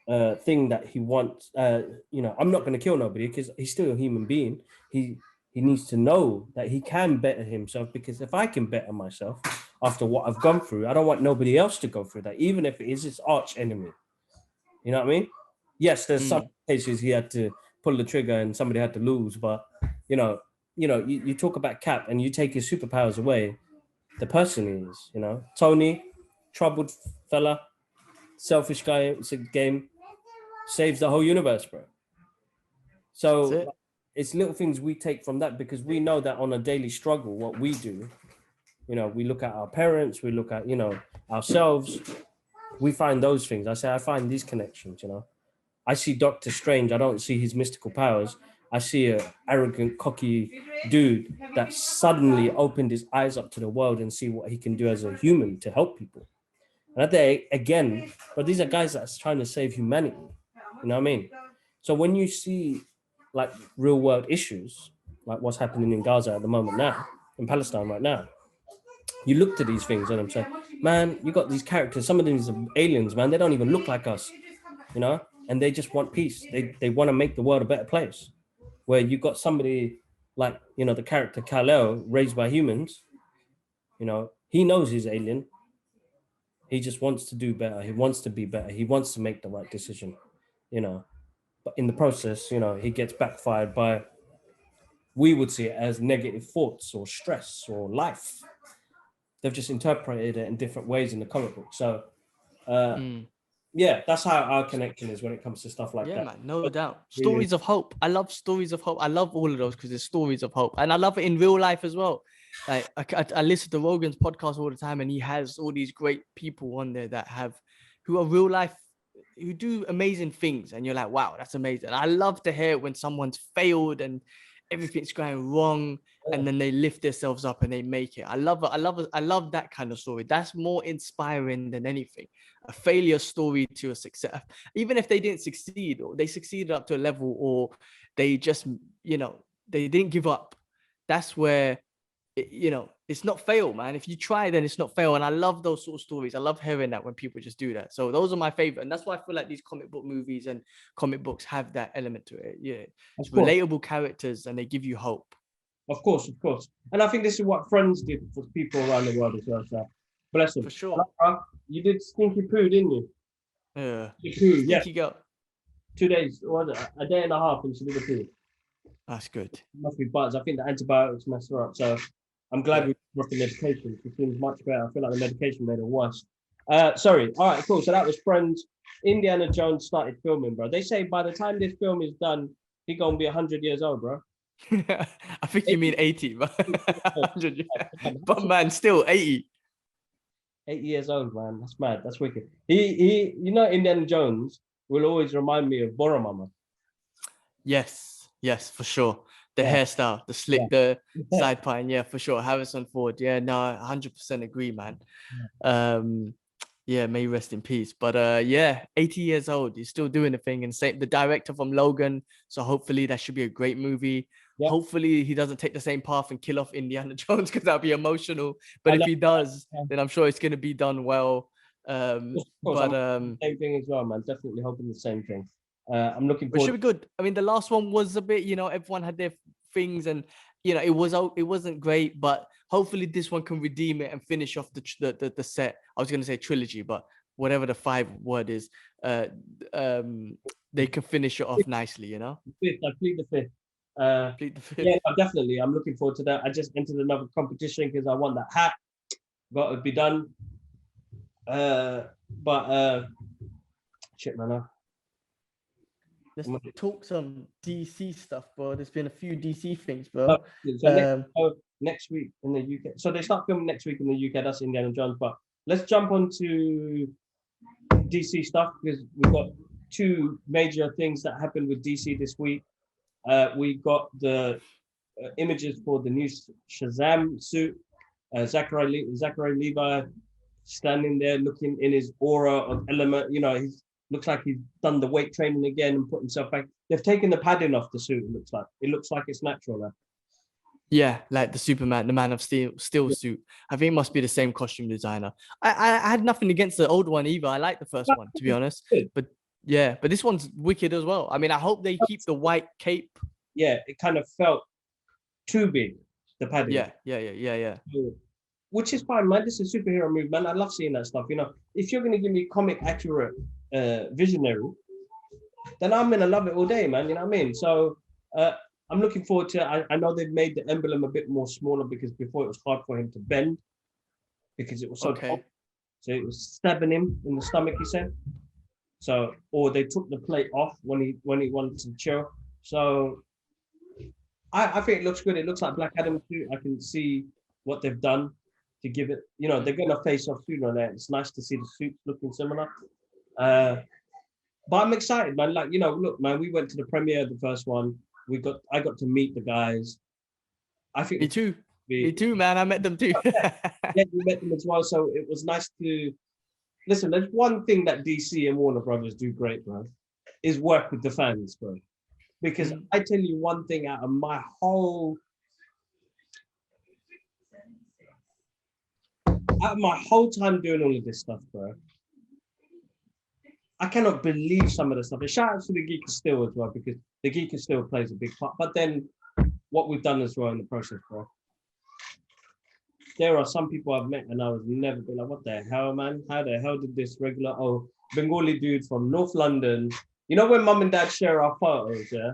thing that he wants. I'm not going to kill nobody, because he's still a human being. He he needs to know that he can better himself, because if I can better myself after what I've gone through, I don't want nobody else to go through that, even if it is his arch enemy. You know what I mean? Yes, there's some cases he had to pull the trigger and somebody had to lose, but you talk about Cap and you take his superpowers away, the person he is, Tony, troubled fella, selfish guy, it's a game, saves the whole universe, bro. So it's little things we take from that, because we know that on a daily struggle, what we do, we look at our parents, we look at, ourselves, we find those things. I find these connections, I see Doctor Strange, I don't see his mystical powers. I see an arrogant, cocky dude that suddenly opened his eyes up to the world and see what he can do as a human to help people. And I think, again, but these are guys that's trying to save humanity. You know what I mean? So when you see like real world issues, like what's happening in Gaza at the moment now, in Palestine right now, you look to these things and I'm saying, man, you got these characters, some of these are aliens, man, they don't even look like us, and they just want peace. They want to make the world a better place. Where you got somebody like, the character Kal-El, raised by humans, he knows he's alien. He just wants to do better. He wants to be better. He wants to make the right decision, But in the process, he gets backfired by, we would see it as negative thoughts or stress or life. They've just interpreted it in different ways in the comic book. So, yeah, that's how our connection is when it comes to stuff like that. Yeah, man, no doubt. Stories of hope. I love stories of hope. I love all of those because it's stories of hope. And I love it in real life as well. Like I listen to Rogan's podcast all the time, and he has all these great people on there who are real life, who do amazing things. And you're like, wow, that's amazing. I love to hear when someone's failed and everything's going wrong, and then they lift themselves up and they make it. I love that kind of story. That's more inspiring than anything. A failure story to a success, even if they didn't succeed or they succeeded up to a level, or they just, they didn't give up. That's where, it's not fail, man. If you try, then it's not fail. And I love those sort of stories. I love hearing that when people just do that. So those are my favorite. And that's why I feel like these comic book movies and comic books have that element to it. Yeah. It's relatable characters and they give you hope. Of course. And I think this is what Friends did for people around the world as well. So bless them. For sure. You did Stinky Poo, didn't you? Yeah. Stinky Girl. 2 days, or a day and a half, and she did a poo. That's good. Must be buzz. I think the antibiotics messed her up. So I'm glad we brought the medication. It seems much better. I feel like the medication made it worse. Sorry. All right, cool. So that was Friends. Indiana Jones started filming, bro. They say by the time this film is done, he's gonna be 100 years old, bro. I think you mean 80, but 100. But man, still 80. 8 years old, man. That's mad. That's wicked. He Indiana Jones will always remind me of Boromama. Yes, for sure. The hairstyle, the slick, the side pine, yeah, for sure. Harrison Ford, yeah, no, 100% agree, man. Yeah, may he rest in peace. But 80 years old, he's still doing the thing. And the director from Logan, so hopefully that should be a great movie. Yep. Hopefully he doesn't take the same path and kill off Indiana Jones, because that'll be emotional. But if he does, then I'm sure it's going to be done well. Same thing as well, man. Definitely hoping the same thing. I'm looking forward. It should be good. I mean, the last one was a bit, everyone had their things, and it wasn't great, but hopefully this one can redeem it and finish off the set. I was going to say trilogy, but whatever the 5 word is, they can finish it off nicely, I plead the fifth. Yeah, definitely. I'm looking forward to that. I just entered another competition because I want that hat. Got to be done. Shit, man. Let's talk some DC stuff, bro. There's been a few DC things, bro. Next week in the UK. So they start filming next week in the UK. That's Indiana Jones. But let's jump on to DC stuff, because we've got 2 major things that happened with DC this week. We got the images for the new Shazam suit. Zachary Levi standing there looking in his aura of element. He looks like he's done the weight training again and put himself back. They've taken the padding off the suit. It looks like it's natural now. Yeah, like the Superman, the Man of Steel suit. I think it must be the same costume designer. I had nothing against the old one either. I like the first one, to be honest. But this one's wicked as well. I mean, I hope they keep the white cape. Yeah, it kind of felt too big, the padding. Yeah. Which is fine, man. This is a superhero movie, man. I love seeing that stuff. You know, if you're gonna give me comic accurate visionary, then I'm gonna love it all day, man. You know what I mean? So I'm looking forward to it. I know they've made the emblem a bit more smaller because before it was hard for him to bend because it was so Okay. so it was stabbing him in the stomach, he said. So, or they took the plate off when he wanted to chill. So I think it looks good. It looks like Black Adam too. I can see what they've done to give it, you know, they're gonna face off sooner or later. It's nice to see the suits looking similar. But I'm excited, man. Like, you know, look, man, we went to the premiere of the first one. I got to meet the guys. I think Me too. Me too, man. I met them too. yeah, we met them as well. So it was nice to listen. There's one thing that DC and Warner Brothers do great, bro, is work with the fans, bro. Because I tell you one thing out of my whole time doing all of this stuff, bro. I cannot believe some of the stuff. And shout out to the Geek Still as well, because the Geek Still plays a big part. But then what we've done as well in the process, bro. There are some people I've met and I was never been like, what the hell, man? How the hell did this regular Bengali dude from North London? You know when mum and dad share our photos, yeah?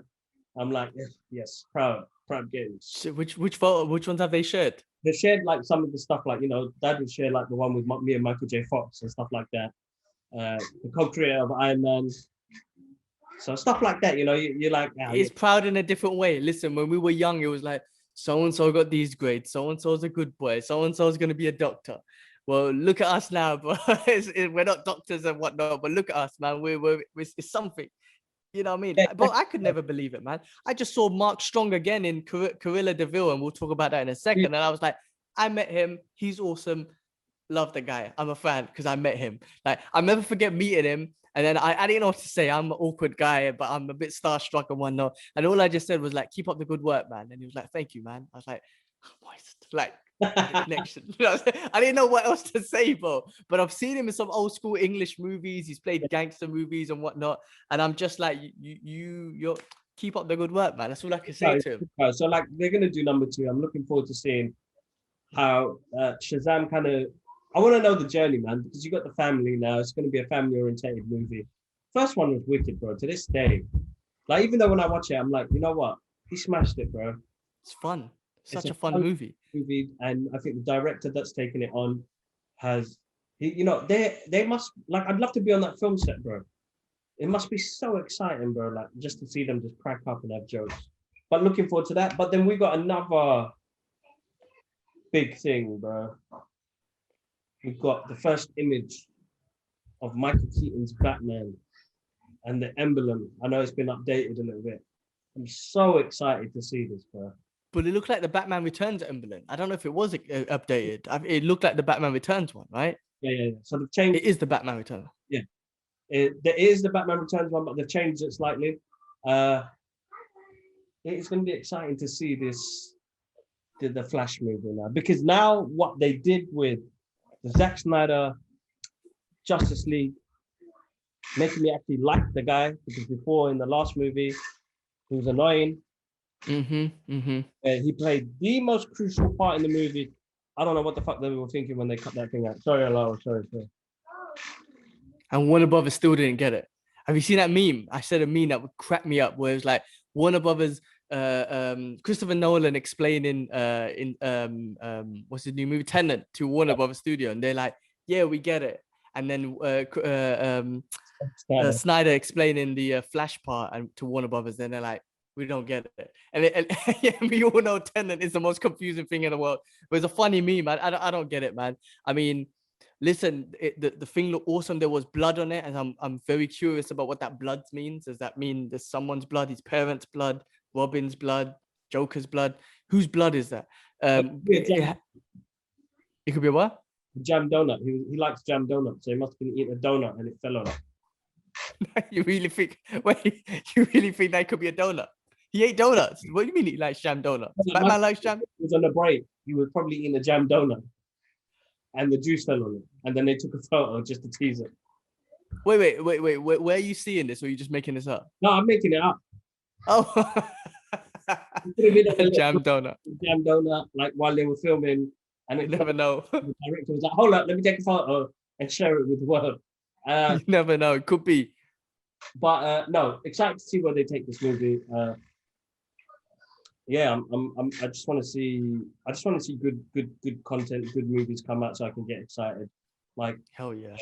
I'm like, yes, proud games. Which photo? Which ones have they shared? They shared like some of the stuff, like, you know, dad would share like the one with me and Michael J. Fox and stuff like that. The co-creator of Iron Man. So stuff like that, you know, you're like, it's proud in a different way. Listen, when we were young, it was like, so-and-so got these grades, so-and-so's a good boy, so-and-so's going to be a doctor. Well, look at us now, bro. We're not doctors and whatnot, but look at us, man. It's something. You know what I mean? Yeah. But I could never believe it, man. I just saw Mark Strong again in Cruella de Vil, and we'll talk about that in a second. And I was like, I met him. He's awesome. Love the guy. I'm a fan because I met him. Like, I'll never forget meeting him. And then I didn't know what to say. I'm an awkward guy, but I'm a bit starstruck and whatnot. And all I just said was like, keep up the good work, man. And he was like, thank you, man. I was like, like connection. I didn't know what else to say, bro. But I've seen him in some old school English movies. He's played gangster movies and whatnot. And I'm just like, you're keep up the good work, man. That's all I can say to him. So like, they're gonna do number 2. I'm looking forward to seeing how Shazam kind of. I want to know the journey, man, because you got the family now. It's going to be a family-oriented movie. First one was wicked, bro. To this day, like, even though when I watch it, I'm like, you know what? He smashed it, bro. It's fun. Such a fun movie. And I think the director that's taking it on you know, they must, like, I'd love to be on that film set, bro. It must be so exciting, bro. Like, just to see them just crack up and have jokes. But looking forward to that. But then we got another big thing, bro. We've got the first image of Michael Keaton's Batman and the emblem. I know it's been updated a little bit. I'm so excited to see this, bro. But it looked like the Batman Returns emblem. I don't know if it was updated. It looked like the Batman Returns one, right? Yeah. So they've changed. It is the Batman Returns. Yeah. There is the Batman Returns one, but they've changed it slightly. It's going to be exciting to see the Flash movie now. Because now what they did with the Zack Snyder Justice League, making me actually like the guy, because before in the last movie, he was annoying. He played the most crucial part in the movie. I don't know what the fuck they were thinking when they cut that thing out. Sorry. And Warner Brothers still didn't get it. Have you seen that meme? I said a meme that would crack me up, where it was like Warner Brothers, Christopher Nolan explaining what's his new movie, Tenet, to Warner Brothers Studio, and they're like, yeah, we get it. And then Snyder explaining the Flash part and to Warner Brothers, then they're like, we don't get it. And yeah, we all know Tenet is the most confusing thing in the world. But it's a funny meme, man. I don't get it, man. I mean, listen, the thing looked awesome. There was blood on it, and I'm very curious about what that blood means. Does that mean there's someone's blood, his parents' blood, Robin's blood, Joker's blood? Whose blood is that? It could be a what? Jam donut. He likes jam donut, so he must have been eating a donut and it fell on him. You really think? Wait, you really think that could be a donut? He ate donuts. What do you mean he likes jam donuts? Batman likes jam. He was on a break. He was probably eating a jam donut, and the juice fell on it. And then they took a photo just to tease it. Wait. Where are you seeing this? Or are you just making this up? No, I'm making it up. Oh. Could have been a Jam donut. jam donut, like while they were filming, and You it, never know. the director was like, "Hold up, let me take a photo and share it with the world." You never know. It could be. But no, excited to see where they take this movie. Yeah, I just want to see. I just want to see good content, good movies come out, so I can get excited. Like, Hell yeah.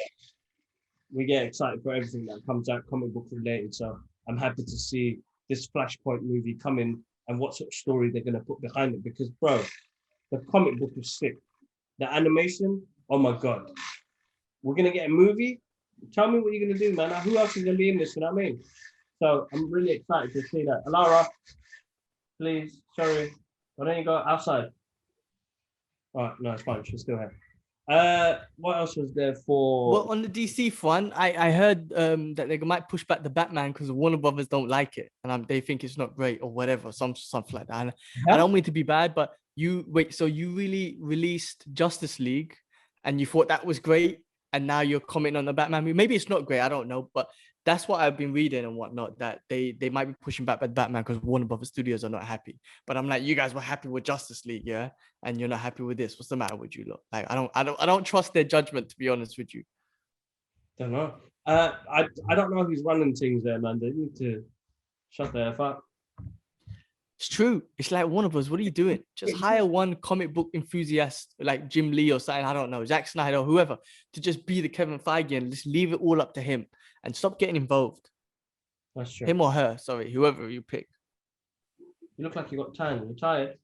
we get excited for everything that comes out comic book related. So I'm happy to see this Flashpoint movie coming and what sort of story they're gonna put behind it. Because, bro, the comic book was sick. The animation, oh my god, we're gonna get a movie. Tell me what you're gonna do, man. Who else is gonna be in this? You know what I mean? So I'm really excited to see that. Alara, please, sorry, why don't you go outside? All right, no, it's fine. She's still here. What else was there for? Well, on the DC front, I heard that they might push back the Batman because Warner Brothers don't like it, and they think it's not great or whatever, something like that. And I don't mean to be bad, but so you really released Justice League, and you thought that was great, and now you're commenting on the Batman movie. Maybe it's not great, I don't know, but that's what I've been reading and whatnot, that they might be pushing back the Batman because Warner Brothers Studios are not happy. But I'm like, you guys were happy with Justice League, yeah, and you're not happy with this. What's the matter with you, look? Like, I don't trust their judgment, to be honest with you. Don't know. I don't know who's running things there, man. They need to shut the F up. It's true. It's like Warner Bros. What are you doing? Just hire one comic book enthusiast like Jim Lee or something. I don't know, Zack Snyder or whoever, to just be the Kevin Feige and just leave it all up to him and stop getting involved. That's true. Him or her, sorry, whoever you pick. You look like you got tan. You're tired.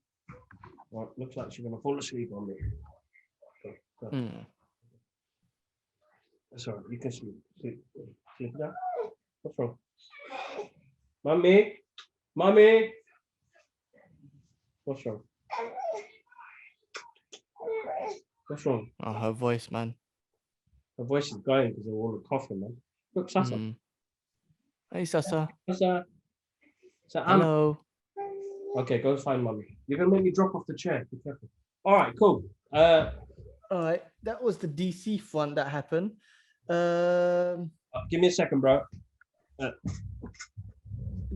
Well, looks like she's gonna fall asleep on me. Go. That's all right. You can sleep. Sleep now. What's wrong? Mommy? Mommy? What's wrong? What's wrong? Oh, her voice, man. Her voice is going because of all the coughing, man. Look, Sasa. Hey, Sasa. Sasa. Hello. Okay, go find mommy. You're gonna make me drop off the chair. Be careful. All right, cool. All right, that was the DC front that happened. Give me a second, bro.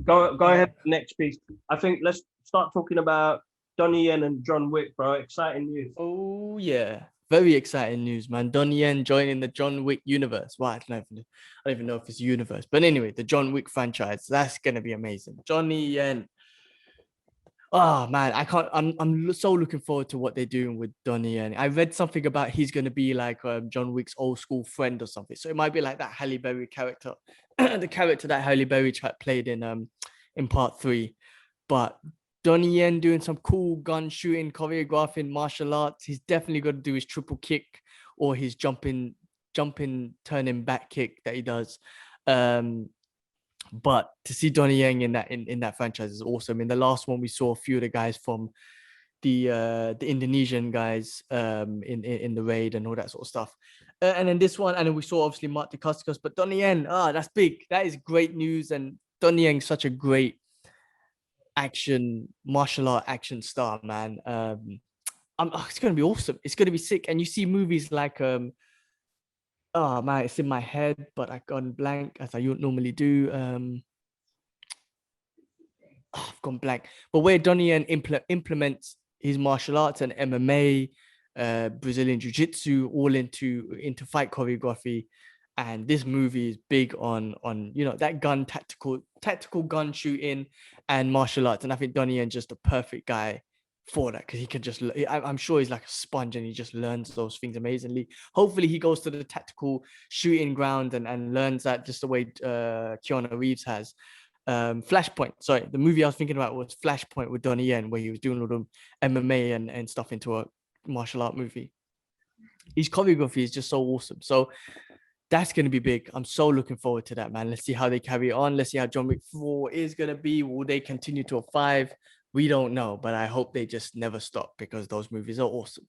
Go ahead. Next piece. I think let's start talking about Donnie Yen and John Wick, bro. Exciting news. Oh yeah, very exciting news, man. Donnie Yen joining the John Wick universe. Well, I don't even know if it's a universe, but anyway, the John Wick franchise. That's gonna be amazing. Donnie Yen. Oh man, I'm so looking forward to what they're doing with Donnie Yen. I read something about he's gonna be like John Wick's old school friend or something. So it might be like that Halle Berry character, the character that Halle Berry played in part 3. But Donnie Yen doing some cool gun shooting, choreographing, martial arts. He's definitely got to do his triple kick or his jumping, turning back kick that he does. But to see Donnie Yen in that franchise is awesome. In the last one, we saw a few of the guys from the Indonesian guys in the raid and all that sort of stuff. And then this one, and then we saw obviously Mark Dacascos, but Donnie Yen, that's big. That is great news. And Donnie Yen is such a great martial art action star, man. It's gonna be awesome. It's gonna be sick. And you see movies like oh man, it's in my head, but I've gone blank as I normally do. I've gone blank. But where Donnie Yen implements his martial arts and MMA, Brazilian Jiu-Jitsu, all into fight choreography. And this movie is big on that tactical gun shooting and martial arts. And I think Donnie Yen's just a perfect guy for that, because he can just, I'm sure he's like a sponge and he just learns those things amazingly. Hopefully he goes to the tactical shooting ground and learns that just the way Keanu Reeves has. Flashpoint, sorry, the movie I was thinking about was Flashpoint with Donnie Yen, where he was doing all the MMA and stuff into a martial art movie. His choreography is just so awesome. So that's going to be big. I'm so looking forward to that, man. Let's see how they carry it on. Let's see how John Wick 4 is going to be. Will they continue to a 5? We don't know, but I hope they just never stop, because those movies are awesome.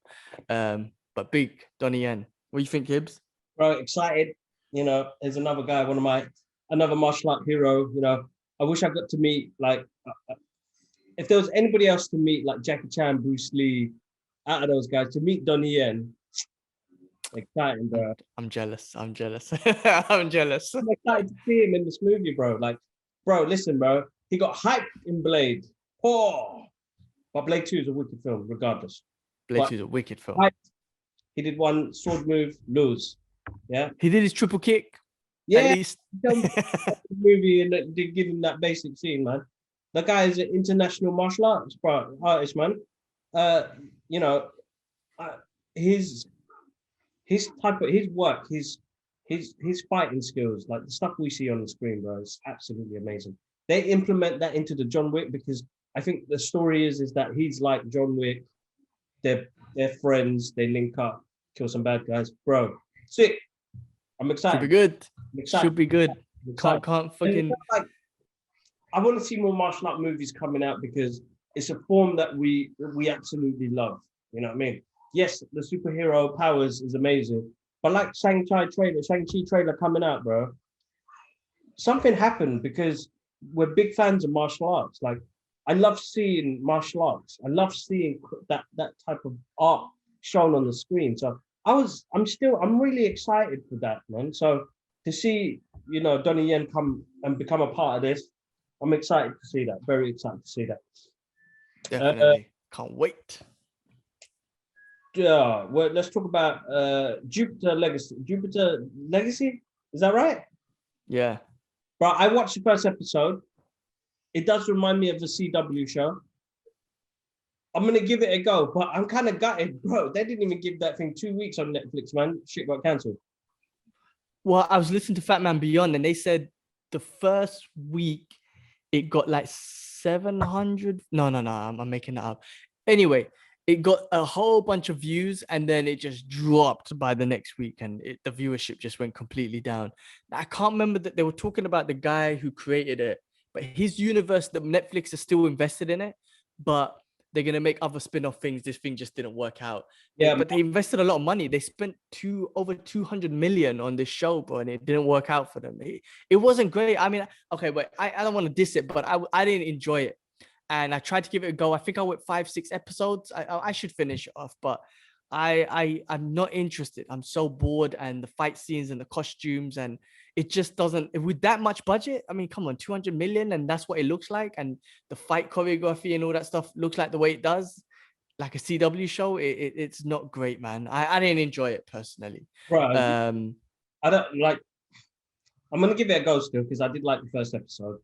But big, Donnie Yen. What do you think, Gibbs? Bro, excited. There's another guy, another martial art hero. I wish I got to meet, like, if there was anybody else to meet, like Jackie Chan, Bruce Lee, out of those guys, to meet Donnie Yen, exciting, bro. I'm jealous. I'm jealous. I'm jealous. I'm excited to see him in this movie, bro. Like, bro, listen, bro. He got hyped in Blade. Oh, but Blade 2 is a wicked film, regardless. Blade But 2 is a wicked film. he did one sword move, lose. Yeah. He did his triple kick, Yeah. at least. Movie and did give him that basic scene, man. The guy is an international martial artist, man. You know, his type of his work, his fighting skills, like the stuff we see on the screen, bro, is absolutely amazing. They implement that into the John Wick because I think the story is that he's like John Wick. They're friends. They link up, kill some bad guys, bro. Sick. I'm excited. Should be good. I'm excited. Should be good. Can't fucking. Like, I want to see more martial art movies coming out because it's a form that we absolutely love. You know what I mean? Yes, the superhero powers is amazing, but like Shang-Chi trailer coming out, bro. Something happened because we're big fans of martial arts. Like, I love seeing martial arts. I love seeing that type of art shown on the screen. So I'm really excited for that, man. So to see, you know, Donnie Yen come and become a part of this, I'm excited to see that. Very excited to see that. Definitely. Can't wait. Yeah, well, let's talk about Jupiter Legacy. Jupiter Legacy? Is that right? Yeah. Bro, I watched the first episode. It does remind me of the CW show. I'm going to give it a go, but I'm kind of gutted, bro. They didn't even give that thing 2 weeks on Netflix, man. Shit got cancelled. Well, I was listening to Fat Man Beyond and they said the first week it got like 700. No, I'm making that up. Anyway, it got a whole bunch of views and then it just dropped by the next week and the viewership just went completely down. I can't remember that they were talking about the guy who created it, but his universe, the Netflix is still invested in it, but they're going to make other spin-off things. This thing just didn't work out. Yeah, but they invested a lot of money. They spent over 200 million on this show, bro, and it didn't work out for them. It wasn't great. I mean, okay, but I don't want to diss it, but I didn't enjoy it. And I tried to give it a go. I think I went 5-6 episodes. I should finish it off, but I'm not interested. I'm so bored, and the fight scenes and the costumes, and it just doesn't, with that much budget. I mean, come on, 200 million, and that's what it looks like. And the fight choreography and all that stuff looks like the way it does, like a CW show. It's not great, man. I didn't enjoy it personally. Right. I don't like. I'm gonna give it a go still because I did like the first episode,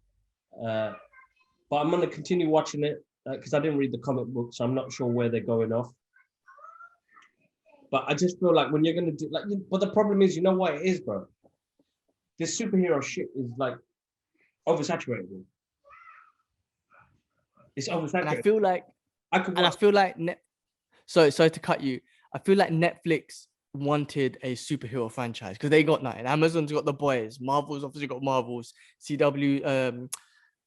but I'm gonna continue watching it because I didn't read the comic book, so I'm not sure where they're going off. But I just feel like when you're gonna do like, but the problem is, you know what it is, bro. This superhero shit is like oversaturated. It's oversaturated. And I feel like sorry to cut you. I feel like Netflix wanted a superhero franchise because they got nothing. Amazon's got The Boys, Marvel's obviously got Marvels, CW,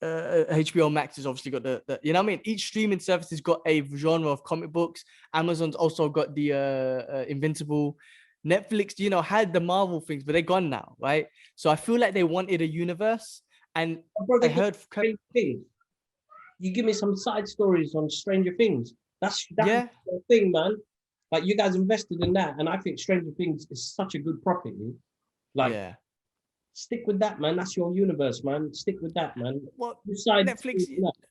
HBO Max has obviously got the you know what I mean. Each streaming service has got a genre of comic books. Amazon's also got the Invincible. Netflix, you know, had the Marvel things, but they're gone now, right? So I feel like they wanted a universe, and I heard. You give me some side stories on Stranger Things. That's yeah. the thing, man. Like you guys invested in that, and I think Stranger Things is such a good property. Like, yeah. Stick with that, man. That's your universe, man. Stick with that, man. What Netflix?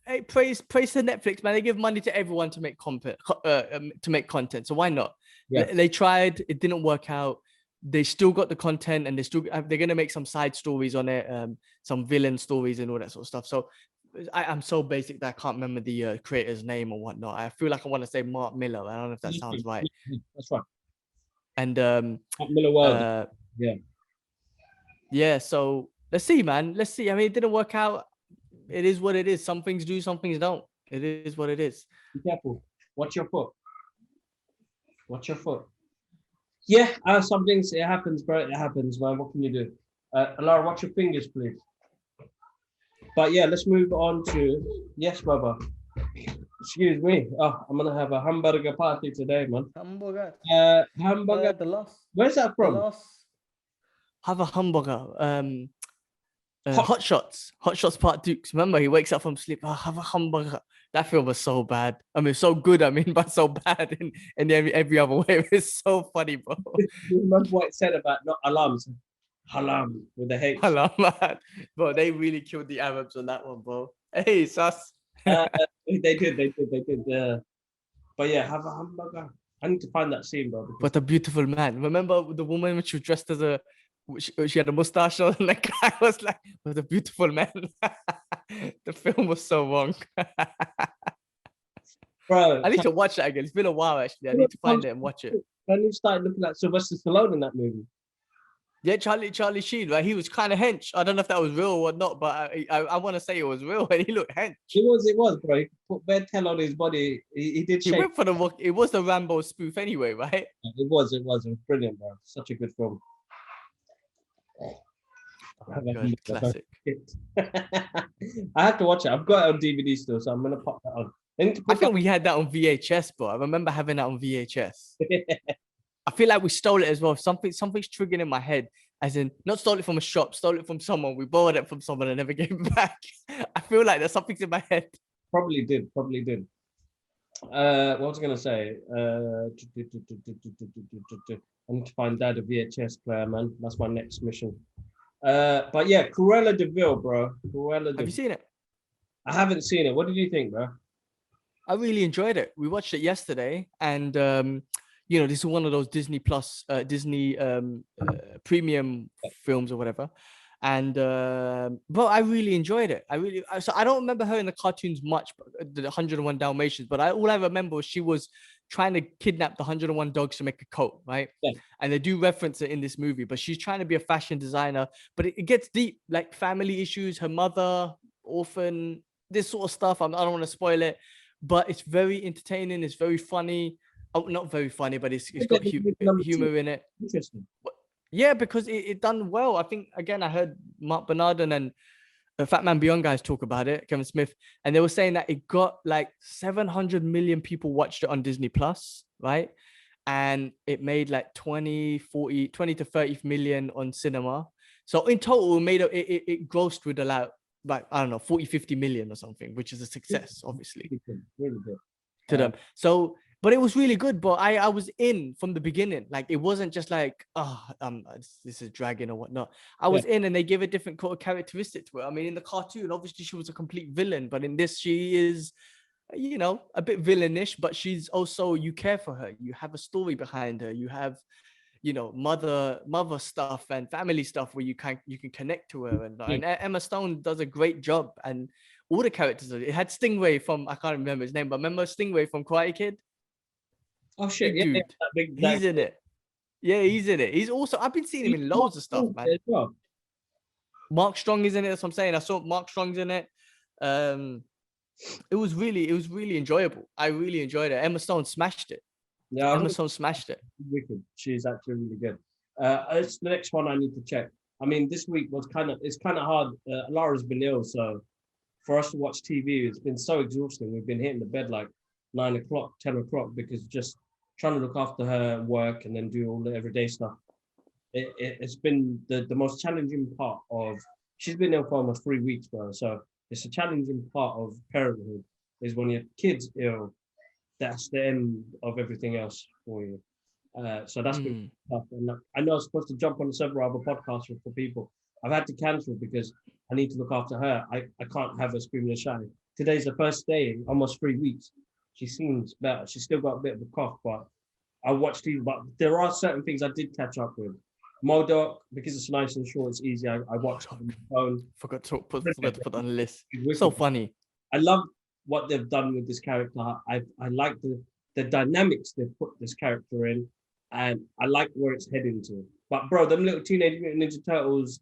Hey, praise to Netflix, man. They give money to everyone to make content. So why not? Yeah. They tried. It didn't work out. They still got the content, and they're gonna make some side stories on it, some villain stories and all that sort of stuff. So I'm so basic that I can't remember the creator's name or whatnot. I feel like I want to say Mark Miller. I don't know if that sounds right. That's right. And Mark Miller World. Yeah, so let's see, man. Let's see. I mean, it didn't work out. It is what it is. Some things do, some things don't. It is what it is. Be careful. Watch your foot. Yeah, some things, it happens, bro. It happens, man. What can you do? Alara, watch your fingers, please. But yeah, let's move on to... Yes, brother. Excuse me. Oh, I'm going to have a hamburger party today, man. Hamburger. Hamburger. The loss. Where's that from? Have a hamburger. Hot Shots Part Dukes. Remember, he wakes up from sleep. Oh, have a hamburger. That film was so bad. I mean, so good. I mean, but so bad in every other way. It's so funny, bro. You remember what it said about not alarms? Halam with the H. Halam, man. Bro, they really killed the Arabs on that one, bro. Hey, sus. They did. But yeah, have a hamburger. I need to find that scene, bro. What a beautiful man. Remember the woman when she was dressed as a, she had a mustache on, and the guy was like, what a beautiful man. The film was so wrong. Bro, I need to watch that again. It's been a while, actually. I need to find it and watch it. when you started looking at Sylvester Stallone in that movie. Yeah, Charlie Sheen, right? He was kind of hench. I don't know if that was real or not, but I want to say it was real, and he looked hench. It was, bro. He put bare tail on his body. He did He shape. went for the walk. It was the Rambo spoof anyway, right? It was brilliant, bro. Such a good film. Oh, God, classic. I have to watch it. I've got it on DVD still, so I'm gonna pop that on. I think we had that on VHS, bro. I remember having that on VHS. I feel like we stole it as well. Something's triggering in my head, as in not stole it from a shop, stole it from someone. We borrowed it from someone and never gave it back. I feel like there's something's in my head. Probably did. What was I gonna say? I need to find Dad a VHS player, man. That's my next mission. But yeah, Cruella de Vil, bro. Have you seen it? I haven't seen it. What did you think, bro? I really enjoyed it. We watched it yesterday, and this is one of those Disney Plus, Disney premium films or whatever. And but I really enjoyed it. So I don't remember her in the cartoons much, the 101 Dalmatians. But all I remember was she was trying to kidnap the 101 dogs to make a coat, right? Yeah. And they do reference it in this movie. But she's trying to be a fashion designer. But it gets deep, like family issues, her mother, orphan, this sort of stuff. I don't want to spoil it. But it's very entertaining. It's very funny. Oh, not very funny, but it's got humor in it. Interesting. Yeah, because it done well. I think, again, I heard Mark Bernardin and Fat Man Beyond guys talk about it, Kevin Smith, and they were saying that it got like 700 million people watched it on Disney Plus, right? And it made like 20 to 30 million on cinema. So in total, it grossed with like I don't know, 40, 50 million or something, which is a success, obviously, really good to them. So, but it was really good. But I was in from the beginning. Like, it wasn't just like, this is dragging or whatnot. I was in, and they give a different characteristic to it. I mean, in the cartoon, obviously she was a complete villain, but in this, she is, a bit villainish, but she's also, you care for her. You have a story behind her. You have, mother stuff and family stuff where you can connect to her. And Emma Stone does a great job. And all the characters, it had Stingray from, I can't remember his name, but remember Stingray from Karate Kid? Oh shit! Big dude. He's in it. Yeah, he's in it. He's also, I've been seeing him in loads of stuff, man. Well. Mark Strong is in it. That's what I'm saying. I saw Mark Strong's in it. It was really enjoyable. I really enjoyed it. Emma Stone smashed it. Yeah, Emma Stone smashed it. Wicked. She's actually really good. It's the next one I need to check. I mean, this week was kind of hard. Lara's been ill, so for us to watch TV, it's been so exhausting. We've been hitting the bed like 9 o'clock, 10 o'clock, because just trying to look after her work and then do all the everyday stuff. It's been the most challenging part of, she's been ill for almost 3 weeks, bro. So it's a challenging part of parenthood, is when your kid's ill, that's the end of everything else for you. So that's been tough. And I know I was supposed to jump on several other podcasts for people. I've had to cancel because I need to look after her. I can't have her screaming and shouting. Today's the first day in almost 3 weeks. She seems better. She's still got a bit of a cough, but I watched TV. But there are certain things I did catch up with. Modoc, because it's nice and short, it's easy. I watched on the phone. Forgot to put on the list. So funny. I love what they've done with this character. I like the dynamics they've put this character in, and I like where it's heading to. But bro, them little Teenage Mutant Ninja Turtles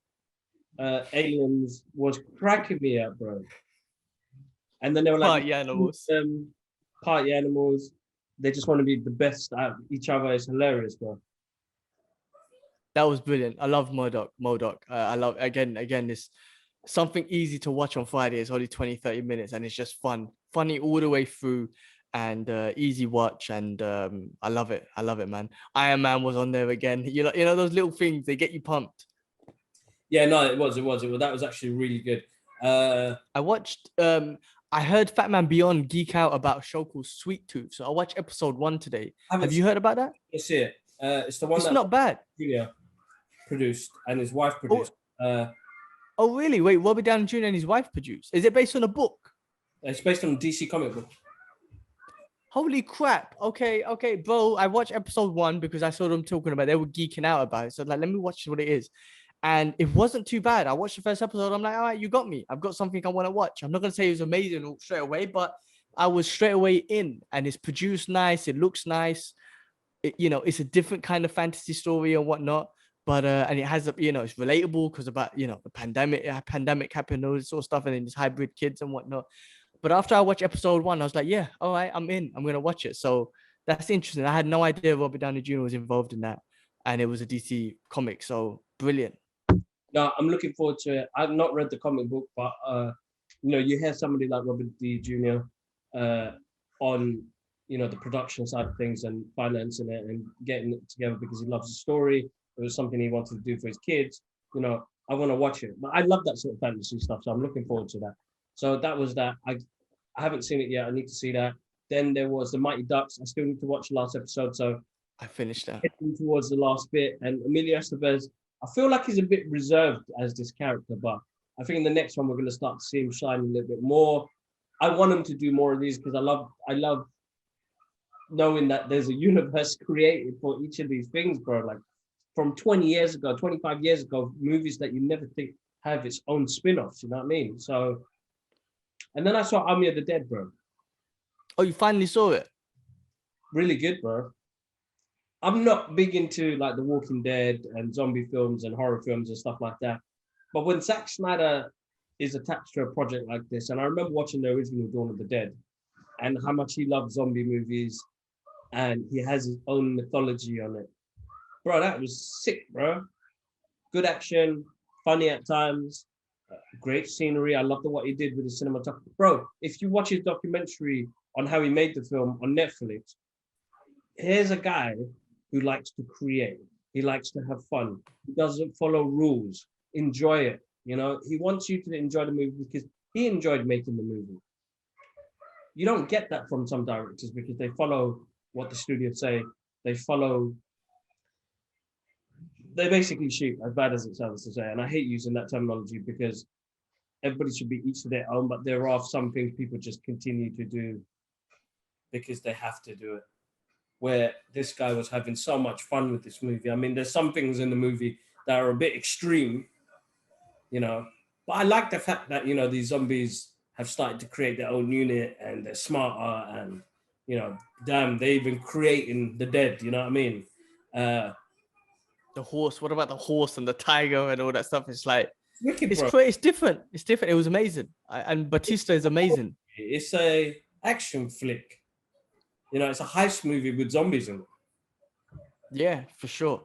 aliens was cracking me up, bro. And then they were like party animals. They just want to be the best at each other. It's hilarious, bro. That was brilliant. I love Modoc. I love, again, this something easy to watch on Friday. It's only 20, 30 minutes, and it's just funny all the way through, and easy watch. And I love it, man. Iron Man was on there again. You know those little things, they get you pumped. Yeah, no, it was. That was actually really good. I watched. I heard Fat Man Beyond geek out about a show called Sweet Tooth, so I watched episode 1 today. Have you heard about that? I see it. It's the one. It's not bad. Julia produced and his wife produced. Oh really? Wait, Robbie Downey Jr. and his wife produced. Is it based on a book? It's based on a DC comic book. Holy crap. Okay, bro. I watched episode 1 because I saw them talking about it. They were geeking out about it. So like, let me watch what it is. And it wasn't too bad. I watched the first episode. I'm like, all right, you got me. I've got something I want to watch. I'm not gonna say it was amazing straight away, but I was straight away in. And it's produced nice. It looks nice. It's a different kind of fantasy story and whatnot. But and it has it's relatable because about the pandemic happened, all this sort of stuff, and then these hybrid kids and whatnot. But after I watched episode 1, I was like, yeah, all right, I'm in. I'm gonna watch it. So that's interesting. I had no idea Robert Downey Jr. was involved in that, and it was a DC comic. So brilliant. No, I'm looking forward to it. I've not read the comic book, but you hear somebody like Robert D. Jr. On the production side of things and financing it and getting it together because he loves the story. It was something he wanted to do for his kids. I want to watch it. But I love that sort of fantasy stuff, so I'm looking forward to that. So that was that. I haven't seen it yet. I need to see that. Then there was the Mighty Ducks. I still need to watch the last episode. So I finished that. Getting towards the last bit. And Emilio Estevez, I feel like he's a bit reserved as this character, but I think in the next one we're going to start to see him shine a little bit more. I want him to do more of these because I love knowing that there's a universe created for each of these things, bro. Like from 20 years ago, 25 years ago, movies that you never think have its own spin-offs, you know what I mean? So, and then I saw Army of the Dead, bro. Oh, you finally saw it? Really good, bro. I'm not big into like The Walking Dead and zombie films and horror films and stuff like that. But when Zack Snyder is attached to a project like this, and I remember watching the original Dawn of the Dead and how much he loves zombie movies and he has his own mythology on it. Bro, that was sick, bro. Good action, funny at times, great scenery. I loved what he did with the cinematography. Bro, if you watch his documentary on how he made the film on Netflix, here's a guy who likes to create. He likes to have fun. He doesn't follow rules. Enjoy it. He wants you to enjoy the movie because he enjoyed making the movie. You don't get that from some directors because they follow what the studio say. They basically shoot, as bad as it sounds to say. And I hate using that terminology because everybody should be each to their own, but there are some things people just continue to do because they have to do it. Where this guy was having so much fun with this movie. I mean, there's some things in the movie that are a bit extreme, but I like the fact that, these zombies have started to create their own unit and they're smarter and, damn, they're even creating the dead, you know what I mean? The horse, what about the horse and the tiger and all that stuff? It's like, wicked, it's different. It's different. It was amazing. And Batista is amazing. It's a action flick. It's a heist movie with zombies in it. Yeah, for sure.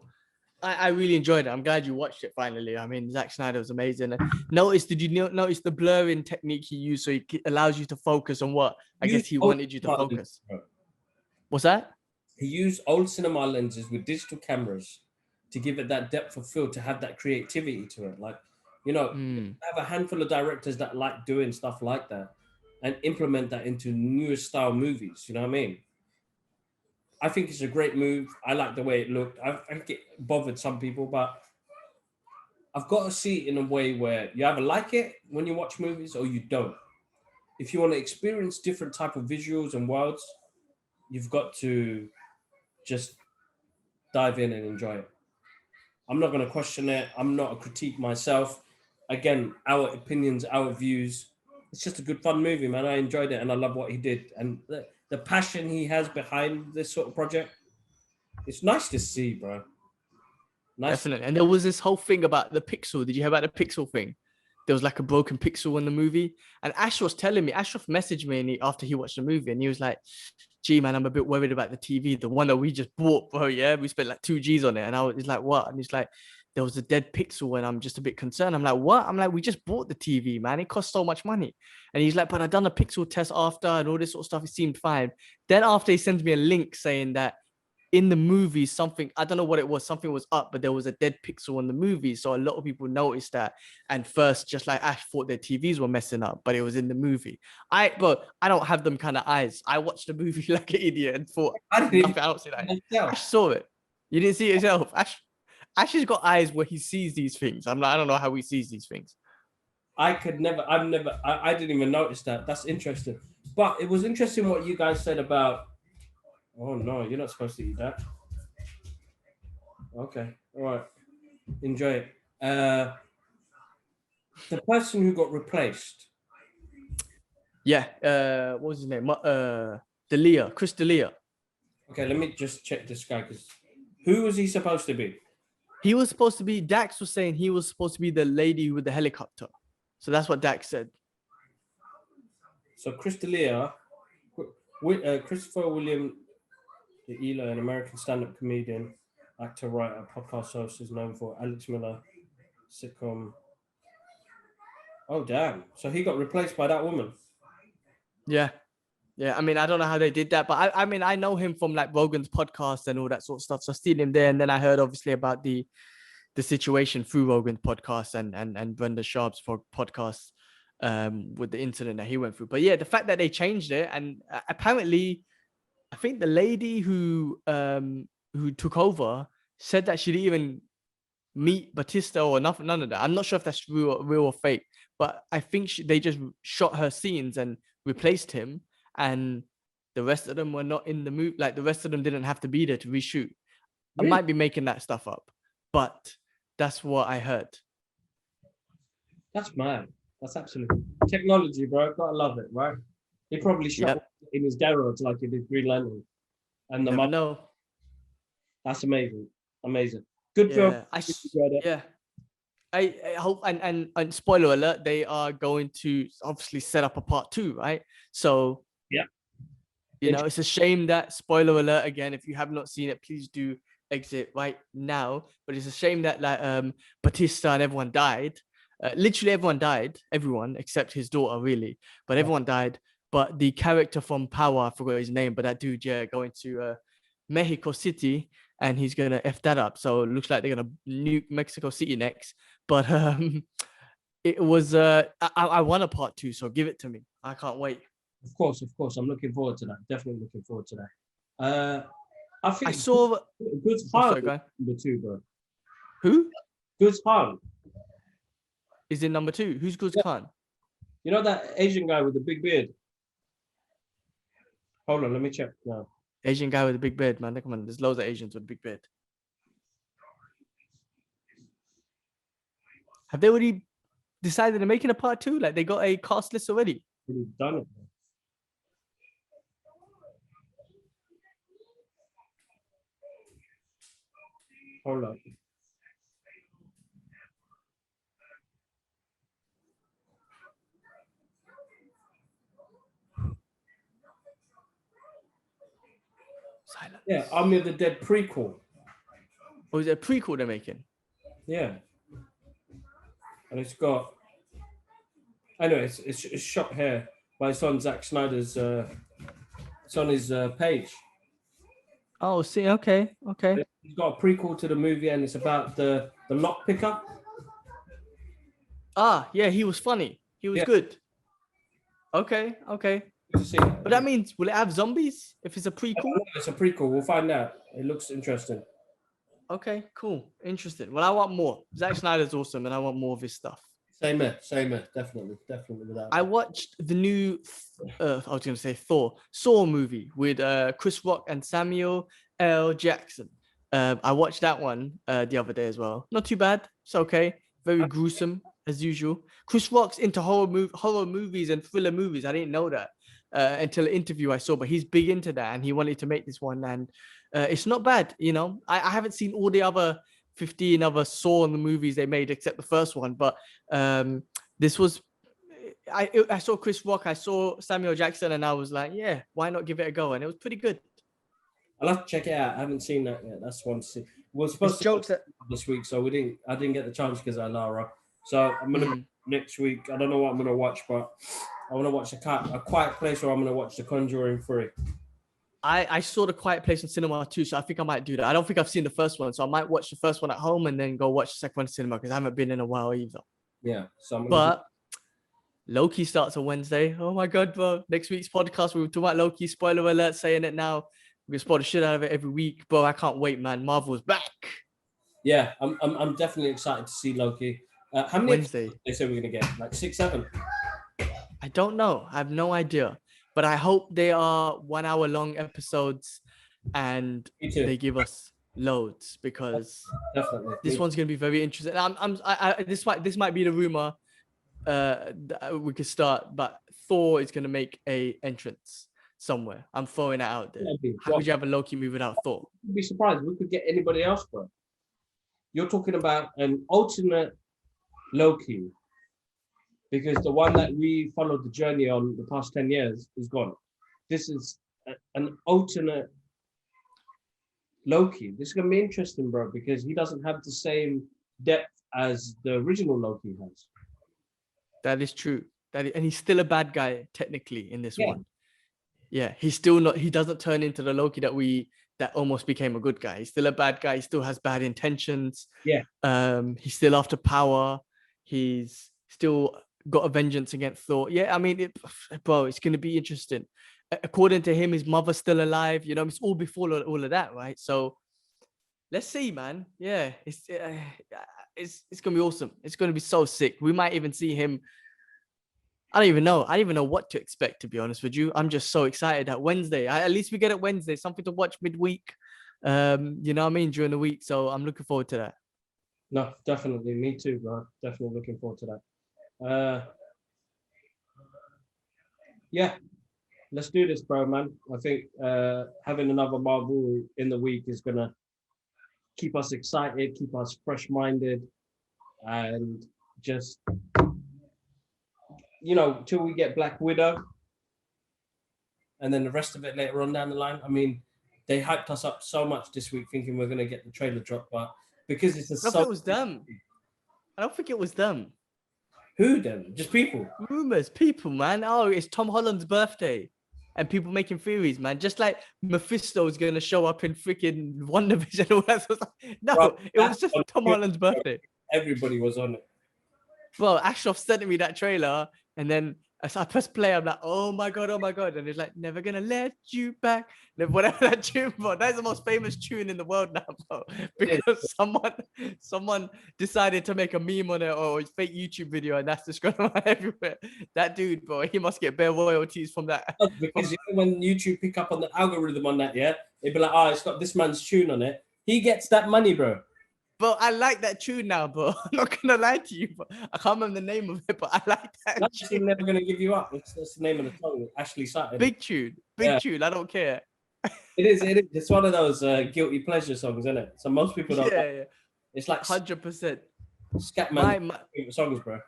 I really enjoyed it. I'm glad you watched it finally. I mean, Zack Snyder was amazing. Did you notice the blurring technique he used so it allows you to focus on what I guess he wanted you to focus? What's that? He used old cinema lenses with digital cameras to give it that depth of field, to have that creativity to it. Like, have a handful of directors that like doing stuff like that and implement that into newer style movies. You know what I mean? I think it's a great move. I like the way it looked. I think it bothered some people, but I've got to see it in a way where you either like it when you watch movies or you don't. If you want to experience different type of visuals and worlds, you've got to just dive in and enjoy it. I'm not going to question it. I'm not a critique myself. Again, our opinions, our views. It's just a good, fun movie, man. I enjoyed it and I love what he did. And the passion he has behind this sort of project, it's nice to see, bro. Nice. Definitely. And there was this whole thing about the pixel. Did you hear about the pixel thing? There was like a broken pixel in the movie. And Ashraf messaged me after he watched the movie and he was like, gee, man, I'm a bit worried about the TV, the one that we just bought, bro. Yeah, we spent like 2 G's on it. And he's like, what? And he's like, there was a dead pixel and I'm just a bit concerned. I'm like, what? I'm like, we just bought the TV, man. It cost so much money. And he's like, but I done a pixel test after and all this sort of stuff. It seemed fine. Then after he sends me a link saying that in the movie, something, I don't know what it was, something was up, but there was a dead pixel in the movie. So a lot of people noticed that. And first, just like Ash thought their TVs were messing up, but it was in the movie. I don't have them kind of eyes. I watched the movie like an idiot and thought, I don't see that. Ash saw it. You didn't see it yourself. Ash has got eyes where he sees these things. I don't know how he sees these things. I didn't even notice that. That's interesting. But it was interesting what you guys said about. Oh no, you're not supposed to eat that. Okay, all right, enjoy it. The person who got replaced. Yeah. What was his name? D'Elia, Chris D'Elia. Okay, let me just check this guy because who was he supposed to be? He was supposed to be. Dax was saying he was supposed to be the lady with the helicopter. So that's what Dax said. So Chris D'Elia, Christopher William D'Elia, an American stand-up comedian, actor, writer, podcast host, is known for Alex Miller sitcom. Oh damn! So he got replaced by that woman. Yeah. Yeah, I mean, I don't know how they did that, but I mean, I know him from like Rogan's podcast and all that sort of stuff. So I seen him there, and then I heard obviously about the situation through Rogan's podcast and Brenda Sharp's podcast with the incident that he went through. But yeah, the fact that they changed it, and apparently, I think the lady who took over said that she didn't even meet Batista or nothing, none of that. I'm not sure if that's real or fake, but I think they just shot her scenes and replaced him. And the rest of them were not in the movie. Like the rest of them didn't have to be there to reshoot. I might be making that stuff up, but that's what I heard. That's mad. That's absolutely technology, bro. Gotta love it, right? He probably shot in his garage like he did Green Lantern. And the No. That's amazing. Amazing. Good job. I hope and spoiler alert, they are going to obviously set up a part 2, right? So yeah. You know, it's a shame that, spoiler alert again, if you have not seen it, please do exit right now. But it's a shame that like Batista and everyone died. Literally everyone died, everyone except his daughter, really. But everyone died. But the character from Power, I forgot his name, but that dude, going to Mexico City, and he's gonna F that up. So it looks like they're gonna nuke Mexico City next. But it was I want a part 2, so give it to me. I can't wait. Of course. I'm looking forward to that. Definitely looking forward to that. I think I saw Goods Hard number 2, bro. Who? Goods Hard is in number 2. Who's Goods Khan? You know that Asian guy with the big beard? Hold on, let me check now. Asian guy with a big beard, man. Come on, there's loads of Asians with big beard. Have they already decided they're making a part 2? Like they got a cast list already? They've done it. Hold on. Silence. Yeah, Army of the Dead prequel. Or is it a prequel they're making? Yeah. And it's got, I know it's shot here, but it's on Zack Snyder's, it's on his page. Oh, see, okay. He's got a prequel to the movie, and it's about the lock picker. Ah, yeah, he was funny. He was good. Okay. But that means, will it have zombies if it's a prequel? It's a prequel. We'll find out. It looks interesting. Okay, cool. Interesting. Well, I want more. Zack Snyder's awesome, and I want more of his stuff. Same here. Definitely without. I watched the new, I was going to say Saw movie with Chris Rock and Samuel L. Jackson. I watched that one the other day as well. Not too bad. It's okay. Very gruesome as usual. Chris Rock's into horror movies and thriller movies. I didn't know that until an interview I saw, but he's big into that, and he wanted to make this one, and it's not bad. You know, I haven't seen all the other 15 other Saw in the movies they made except the first one, but this was. I saw Chris Rock, I saw Samuel Jackson, and I was like, yeah, why not give it a go? And it was pretty good. I'll have to check it out. I haven't seen that yet. That's one to see. We're supposed to jokes this week, so I didn't get the chance because of Lara. So I'm gonna next week. I don't know what I'm gonna watch, but I want to watch a Quiet Place, or I'm gonna watch The Conjuring 3. I saw The Quiet Place in cinema too, so I think I might do that. I don't think I've seen the first one, so I might watch the first one at home and then go watch the second one in cinema because I haven't been in a while either. Yeah. But Loki starts on Wednesday. Oh my god, bro! Next week's podcast, we were talking about Loki. Spoiler alert, saying it now. We're gonna spoil the shit out of it every week, bro. I can't wait, man. Marvel's back. Yeah, I'm definitely excited to see Loki. How many Wednesday. they say we're gonna get? Like 6, 7. I don't know. I have no idea. But I hope they are 1 hour long episodes and Me too. they give us loads, because Definitely. this one's gonna be very interesting. This might be the rumor we could start, but Thor is gonna make a entrance somewhere. I'm throwing it out there. How could you have a Loki movie without Thor? You'd be surprised. We could get anybody else, bro. You're talking about an alternate Loki, because the one that we followed the journey on the past 10 years is gone. This is an alternate Loki. This is gonna be interesting, bro, because he doesn't have the same depth as the original Loki has. That is true. And he's still a bad guy technically in this Yeah. one. Yeah, he's still not. He doesn't turn into the Loki that almost became a good guy. He's still a bad guy. He still has bad intentions. Yeah. He's still after power. He's still got a vengeance against Thor. Yeah, I mean, bro, it's gonna be interesting. According to him, his mother's still alive. You know, it's all before all of that, right? So let's see, man. Yeah, it's gonna be awesome. It's gonna be so sick. We might even see him. I don't even know what to expect, to be honest with you. I'm just so excited that Wednesday. At least we get it Wednesday, something to watch midweek. You know what I mean, during the week. So I'm looking forward to that. No, definitely. Me too, bro. Definitely looking forward to that. Yeah, let's do this, bro, man. I think having another Marvel in the week is gonna keep us excited, keep us fresh-minded, and just, you know, till we get Black Widow, and then the rest of it later on down the line. I mean, they hyped us up so much this week, thinking we're gonna get the trailer drop, but because it's I don't think it was them. I don't think it was them. Who then? Just people. Rumors, people, man. Oh, it's Tom Holland's birthday, and people making theories, man. Just like Mephisto's gonna show up in freaking WandaVision or whatever. No, Bro, it was just Tom Holland's birthday. Everybody was on it. Well, Ashraf sent me that trailer, and then as I press play, I'm like, oh my god, and it's like, never gonna let you back. Whatever that tune, bro. That's the most famous tune in the world now, bro. Because someone decided to make a meme on it or a fake YouTube video, and that's just going on everywhere. That dude, bro, he must get bare royalties from that. Because you know, when YouTube pick up on the algorithm on that, yeah, they'd be like, oh, it's got this man's tune on it. He gets that money, bro. Bro, I like that tune now, bro. I'm not gonna lie to you, but I can't remember the name of it, but I like that. That's tune. Never gonna give you up. That's the name of the song. Ashley Sutton. Big tune. I don't care. It is. It's one of those guilty pleasure songs, isn't it? So most people don't. Yeah. It's like 100%. Scatman favorite songs, bro.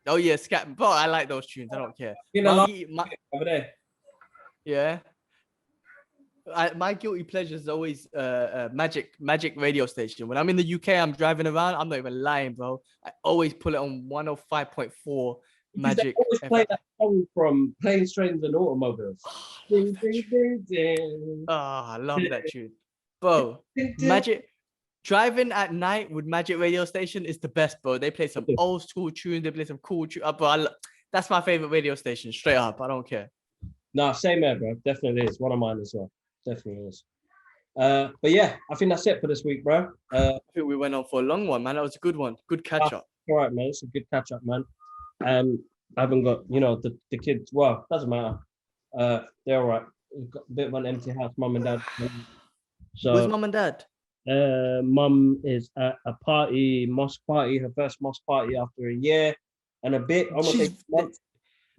Oh yeah, Scat. Bro, I like those tunes. I don't care. You know, over there. Yeah. My guilty pleasure is always Magic radio station. When I'm in the UK, I'm driving around. I'm not even lying, bro. I always pull it on 105.4 Magic. They always play that song from Planes, Trains, and Automobiles. Ding, ding, ding, ding. Oh, I love that tune, bro. Magic. Driving at night with Magic radio station is the best, bro. They play some old school tunes. They play some cool tunes. Bro, that's my favorite radio station. Straight up, I don't care. No, same here, bro. Definitely is one of mine as well. Definitely is. But yeah, I think that's it for this week, bro. I think we went on for a long one, man. That was a good one. Good catch up. All right, man. It's a good catch up, man. I haven't got, you know, the kids. Well, doesn't matter. They're all right. We've got a bit of an empty house, mum and dad. So where's mum and dad? Mum is at a party, mosque party, her first mosque party after a year and a bit. Almost a month.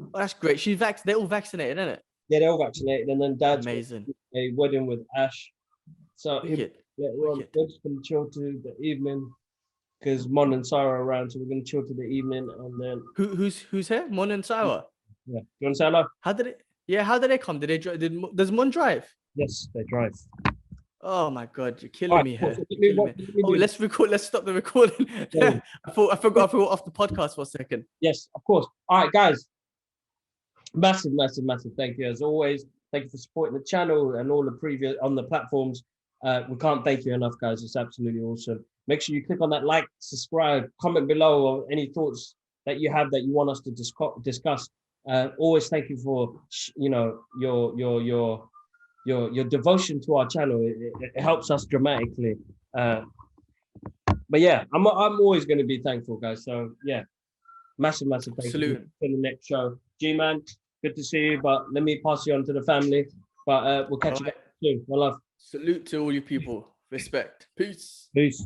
Oh, that's great. They're all vaccinated, isn't it? Yeah, they're all vaccinated, and then dad's amazing. A wedding with Ash. So we're just gonna chill to the evening because Mon and Sarah are around, so we're gonna chill to the evening, and then who's here? Mon and Sarah. Yeah, you want to say hello? How did they come? Did they drive? Does Mon drive? Yes, they drive. Oh my god, you're killing me here. Let's record. Let's stop the recording. Yeah. I forgot off the podcast for a second. Yes, of course. All right, guys. Massive thank you as always. Thank you for supporting the channel and all the previous on the platforms. We can't thank you enough, guys. It's absolutely awesome. Make sure you click on that like, subscribe, comment below or any thoughts that you have that you want us to discuss. Always thank you for your devotion to our channel. It helps us dramatically. But yeah, I'm always going to be thankful, guys. So yeah, massive thank you Salute. for the next show. G-Man, good to see you, but let me pass you on to the family. But we'll catch you Alright. soon. My love. Salute to all you people. Respect. Peace. Peace.